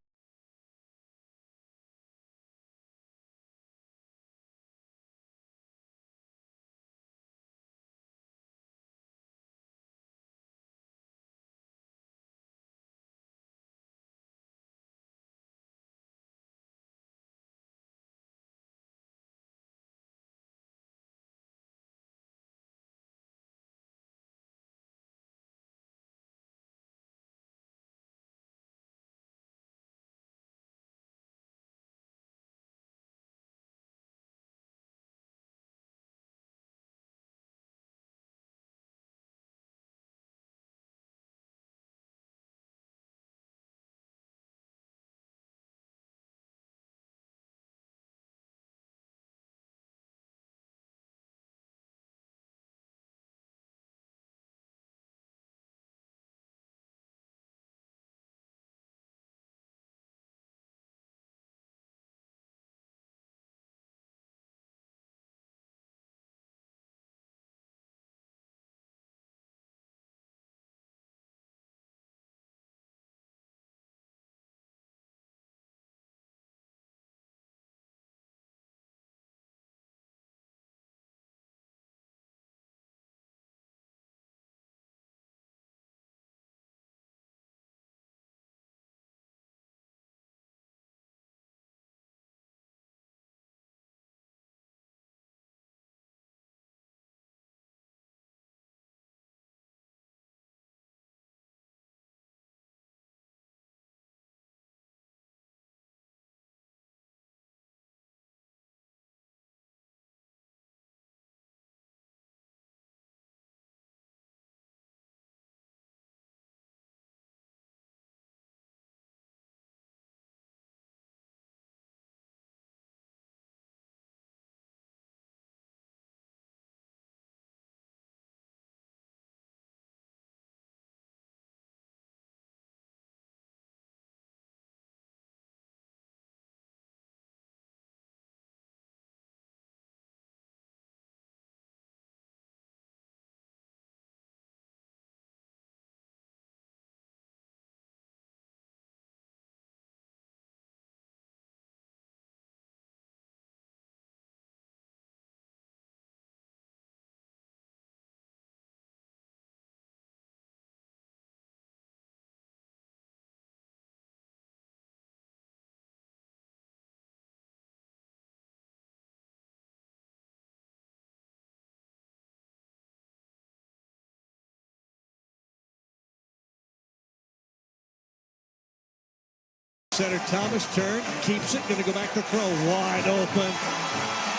center. Thomas turn, keeps it, going to go back to throw. Wide open.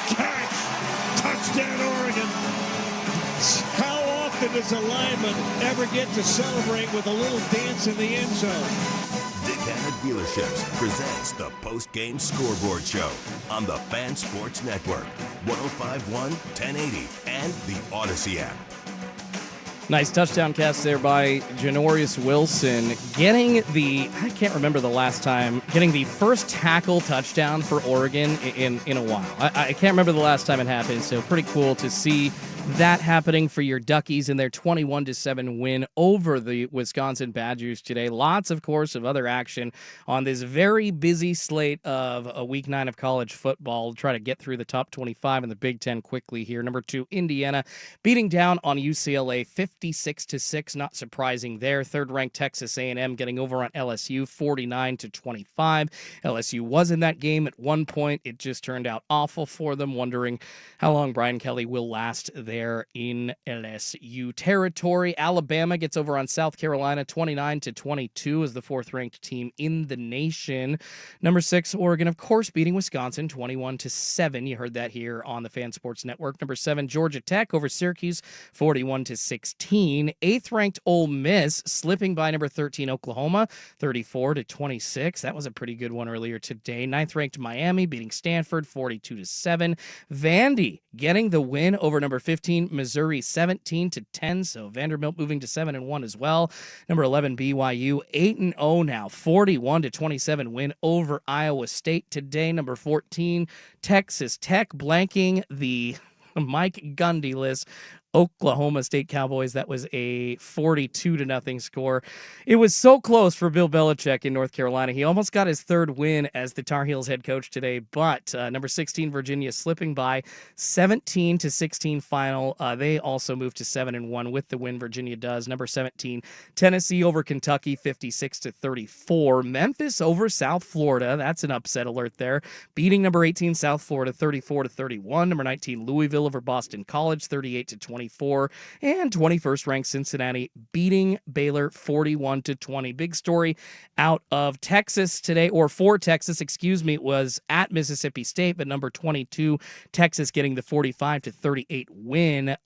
Catch! Touchdown, Oregon. How often does a lineman ever get to celebrate with a little dance in the end zone? Dickana Dealerships presents the Postgame Scoreboard Show on the Fan Sports Network, 105.1, 1080, and the Odyssey app. Nice touchdown catch there by Janorius Wilson, getting I can't remember the last time, getting the first tackle touchdown for Oregon in a while. I can't remember the last time it happened, so pretty cool to see that happening for your Duckies in their 21-7 win over the Wisconsin Badgers today. Lots, of course, of other action on this very busy slate of a week 9 of college football. We'll try to get through the top 25 in the Big Ten quickly here. Number 2, Indiana beating down on UCLA 56-6. Not surprising there. Third-ranked Texas A&M getting over on LSU 49-25. LSU was in that game at one point. It just turned out awful for them. Wondering how long Brian Kelly will last there in LSU territory. Alabama gets over on South Carolina 29-22 as the 4th-ranked team in the nation. Number 6, Oregon, of course, beating Wisconsin 21-7. You heard that here on the Fan Sports Network. Number 7, Georgia Tech over Syracuse 41-16. 8th-ranked Ole Miss slipping by number 13 Oklahoma 34-26. That was a pretty good one earlier today. 9th-ranked Miami beating Stanford 42-7. Vandy getting the win over number 15 Missouri 17-10. So Vanderbilt moving to 7-1 as well. Number 11 BYU 8-0 now, 41-27 win over Iowa State today. Number 14 Texas Tech blanking the Mike Gundy-less Oklahoma State Cowboys. That was a 42-0 score. It was so close for Bill Belichick in North Carolina. He almost got his 3rd win as the Tar Heels head coach today, but number 16 Virginia slipping by 17-16 final. They also moved to 7-1 with the win. Virginia does. Number 17 Tennessee over Kentucky 56-34. Memphis over South Florida. That's an upset alert there. Beating number 18 South Florida 34-31. Number 19 Louisville over Boston College 38-20. And 21st ranked Cincinnati beating Baylor 41-20. Big story out of Texas today, or for Texas, was at Mississippi State, but number 22 Texas getting the 45-38 win.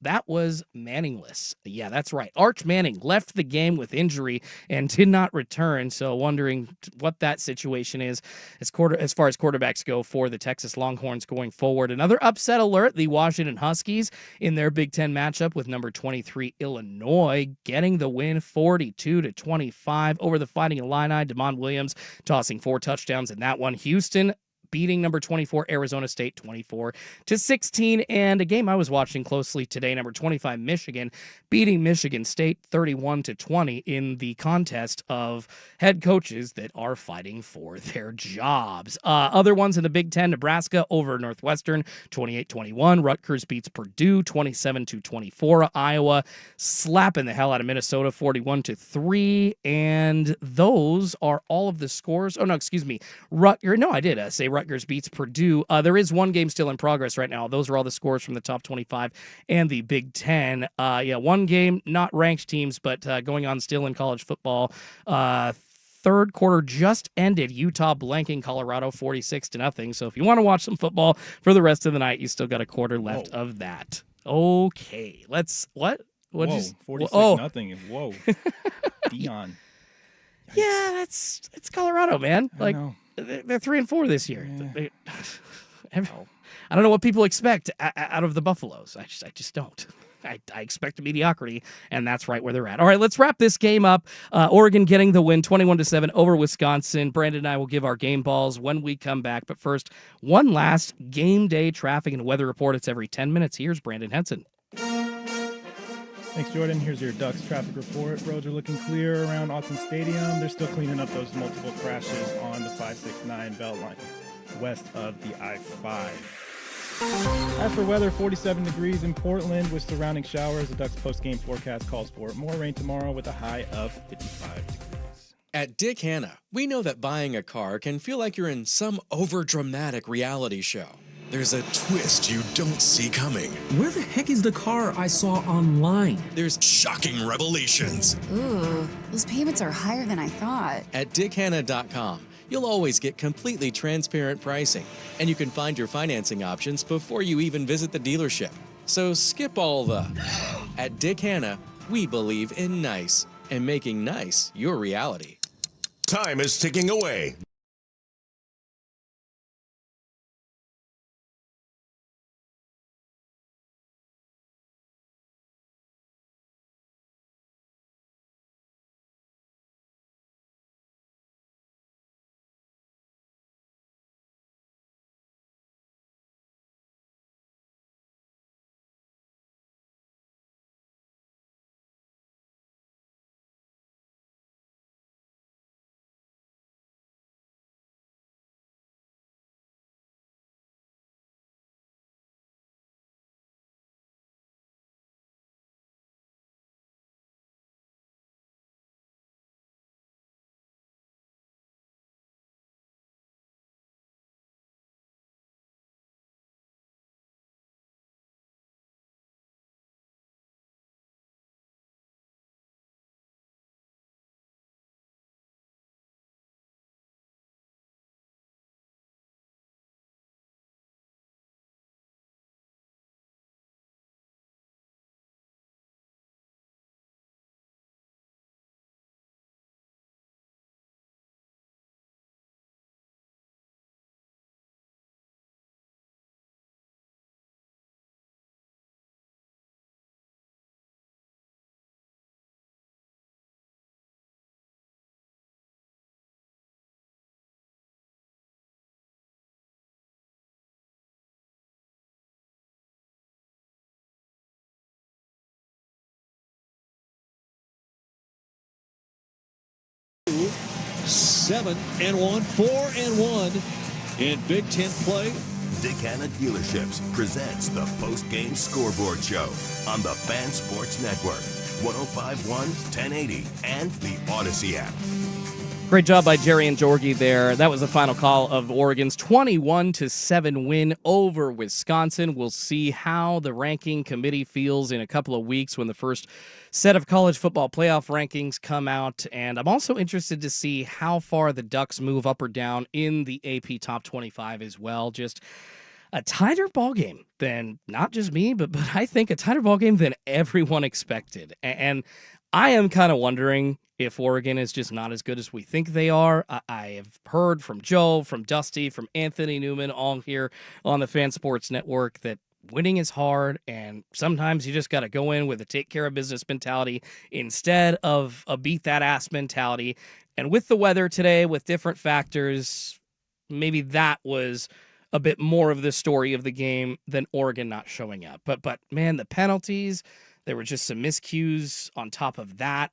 That was Manningless. Yeah, that's right. Arch Manning left the game with injury and did not return. So wondering what that situation is as far as quarterbacks go for the Texas Longhorns going forward. Another upset alert, the Washington Huskies in their Big Ten matchup with number 23 Illinois getting the win 42-25 over the Fighting Illini. Damon Williams tossing 4 touchdowns in that one. Houston beating number 24 Arizona State 24-16. And a game I was watching closely today, number 25 Michigan beating Michigan State 31-20 in the contest of head coaches that are fighting for their jobs. Other ones in the Big Ten, Nebraska over Northwestern 28-21. Rutgers beats Purdue 27-24. Iowa slapping the hell out of Minnesota 41-3. And those are all of the scores. Oh, no, excuse me. I did say Rutgers beats Purdue. There is one game still in progress right now. Those are all the scores from the top 25 and the Big Ten. One game, not ranked teams, but going on still in college football. Third quarter just ended. Utah blanking Colorado 46-0. So if you want to watch some football for the rest of the night, you still got a quarter left of that. Okay, let's what? What? 46-0. Whoa, Dion. Yeah, it's Colorado, man. They're 3-4 this year. Yeah. I don't know what people expect out of the Buffaloes. I just don't. I expect mediocrity, and that's right where they're at. All right, let's wrap this game up. Oregon getting the win 21-7 over Wisconsin. Brandon and I will give our game balls when we come back. But first, one last game day traffic and weather report. It's every 10 minutes. Here's Brandon Henson. Thanks, Jordan. Here's your Ducks traffic report. Roads are looking clear around Autzen Stadium. They're still cleaning up those multiple crashes on the 569 Beltline west of the I-5. As for weather, 47 degrees in Portland with surrounding showers. The Ducks post-game forecast calls for more rain tomorrow with a high of 55 degrees. At Dick Hanna, we know that buying a car can feel like you're in some overdramatic reality show. There's a twist you don't see coming. Where the heck is the car I saw online? There's shocking revelations. Ooh, those payments are higher than I thought. At dickhanna.com, you'll always get completely transparent pricing, and you can find your financing options before you even visit the dealership. So skip all the... At Dick Hanna, we believe in nice, and making nice your reality. Time is ticking away. Seven and one, 4-1 in Big Ten play. Dick Hanna Dealerships presents the Postgame Scoreboard Show on the Fan Sports Network, 105.1, 1080, and the Odyssey app. Great job by Jerry and Georgie there. That was the final call of Oregon's 21-7 win over Wisconsin. We'll see how the ranking committee feels in a couple of weeks when the first set of college football playoff rankings come out. And I'm also interested to see how far the Ducks move up or down in the AP Top 25 as well. Just a tighter ball game than not just me, but I think a tighter ball game than everyone expected. And I am kind of wondering if Oregon is just not as good as we think they are. I have heard from Joe, from Dusty, from Anthony Newman, all here on the Fan Sports Network, that winning is hard, and sometimes you just got to go in with a take care of business mentality instead of a beat that ass mentality. And with the weather today, with different factors, maybe that was a bit more of the story of the game than Oregon not showing up. But man, the penalties, there were just some miscues on top of that.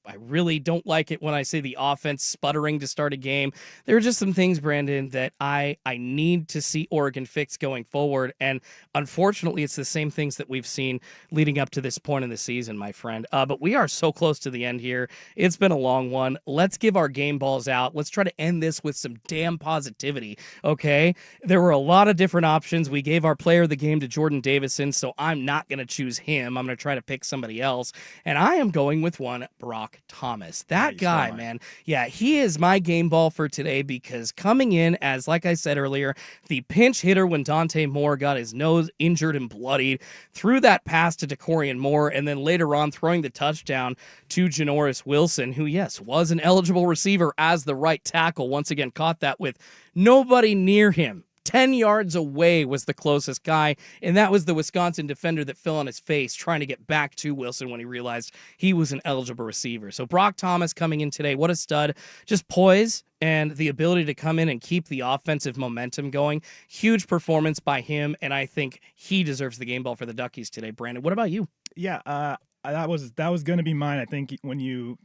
I really don't like it when I say the offense sputtering to start a game. There are just some things, Brandon, that I need to see Oregon fix going forward. And unfortunately, it's the same things that we've seen leading up to this point in the season, my friend. But we are so close to the end here. It's been a long one. Let's give our game balls out. Let's try to end this with some damn positivity, okay? There were a lot of different options. We gave our player of the game to Jordan Davison, so I'm not going to choose him. I'm going to try to pick somebody else. And I am going with one, Brock Thomas. That guy, man. Yeah, he is my game ball for today because coming in as, like I said earlier, the pinch hitter when Dante Moore got his nose injured and bloodied, threw that pass to DeCorian Moore, and then later on throwing the touchdown to Janoris Wilson, who, yes, was an eligible receiver as the right tackle. Once again, caught that with nobody near him. 10 yards away was the closest guy, and that was the Wisconsin defender that fell on his face trying to get back to Wilson when he realized he was an eligible receiver. So Brock Thomas coming in today, what a stud. Just poise and the ability to come in and keep the offensive momentum going. Huge performance by him, and I think he deserves the game ball for the Duckies today. Brandon, what about you? Yeah, that was going to be mine. I think when you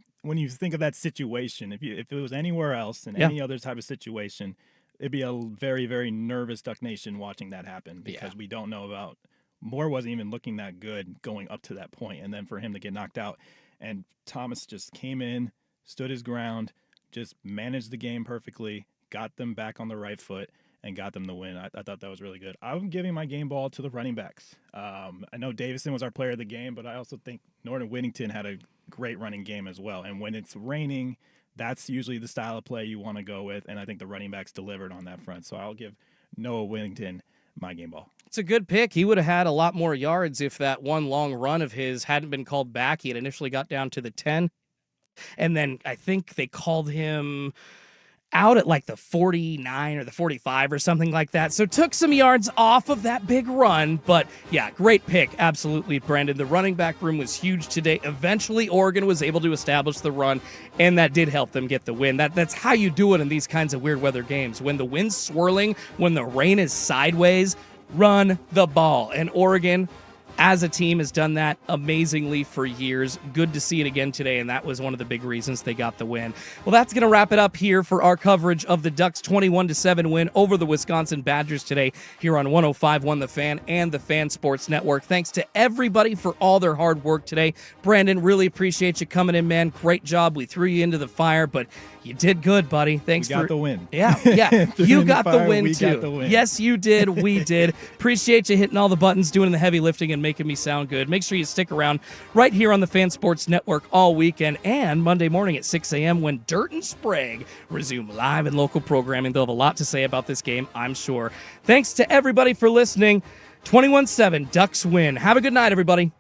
think of that situation, if it was anywhere else in any other type of situation, it'd be a very, very nervous Duck Nation watching that happen because we don't know about Moore wasn't even looking that good going up to that point, and then for him to get knocked out, and Thomas just came in, stood his ground, just managed the game perfectly, got them back on the right foot, and got them the win. I thought that was really good. I'm giving my game ball to the running backs. I know Davison was our player of the game, but I also think Norton Whittington had a great running game as well. And when it's raining, that's usually the style of play you want to go with, and I think the running backs delivered on that front. So I'll give Noah Whittington my game ball. It's a good pick. He would have had a lot more yards if that one long run of his hadn't been called back. He had initially got down to the 10, and then I think they called him out at like the 49 or the 45 or something like that. So took some yards off of that big run, but yeah, great pick. Absolutely, Brandon. The running back room was huge today. Eventually, Oregon was able to establish the run, and that did help them get the win. That's how you do it in these kinds of weird weather games. When the wind's swirling, when the rain is sideways, run the ball. And Oregon, as a team, has done that amazingly for years. Good to see it again today, and that was one of the big reasons they got the win. Well, that's going to wrap it up here for our coverage of the Ducks' 21-7 win over the Wisconsin Badgers today here on 105.1 The Fan and the Fan Sports Network. Thanks to everybody for all their hard work today. Brandon, really appreciate you coming in, man. Great job. We threw you into the fire, but you did good, buddy. Thanks We got the win. Yeah. You got the win, too. Got the win. Yes, you did. We did. Appreciate you hitting all the buttons, doing the heavy lifting, and making me sound good. Make sure you stick around right here on the Fan Sports Network all weekend and Monday morning at 6 a.m. when Dirt and Sprague resume live and local programming. They'll have a lot to say about this game, I'm sure. Thanks to everybody for listening. 21-7, Ducks win. Have a good night, everybody.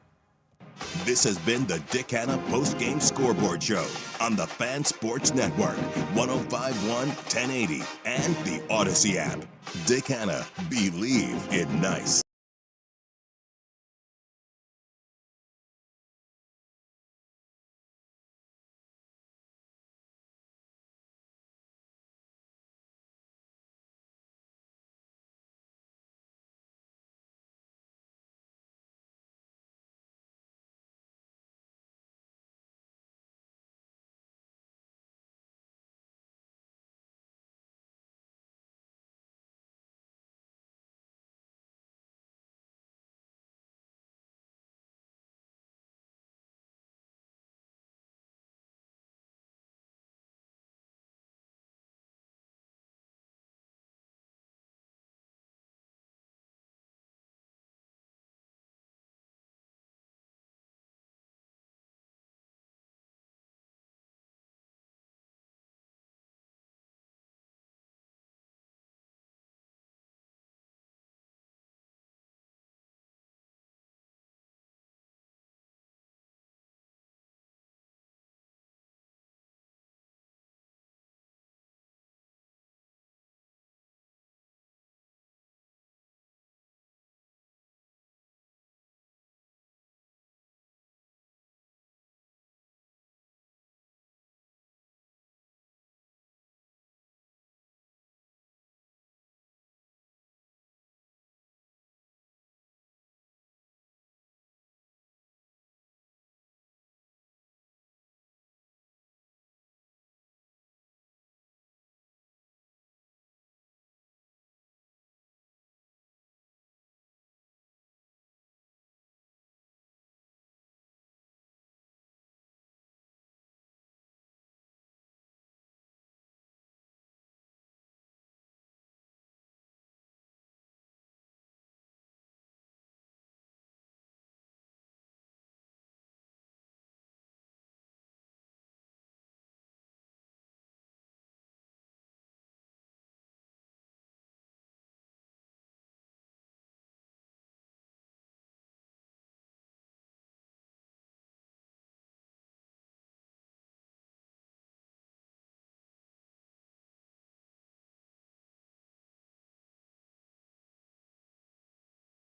This has been the Dick Hanna Postgame Scoreboard Show on the Fan Sports Network, 105.1, 1080, and the Odyssey app. Dick Hanna, believe it nice.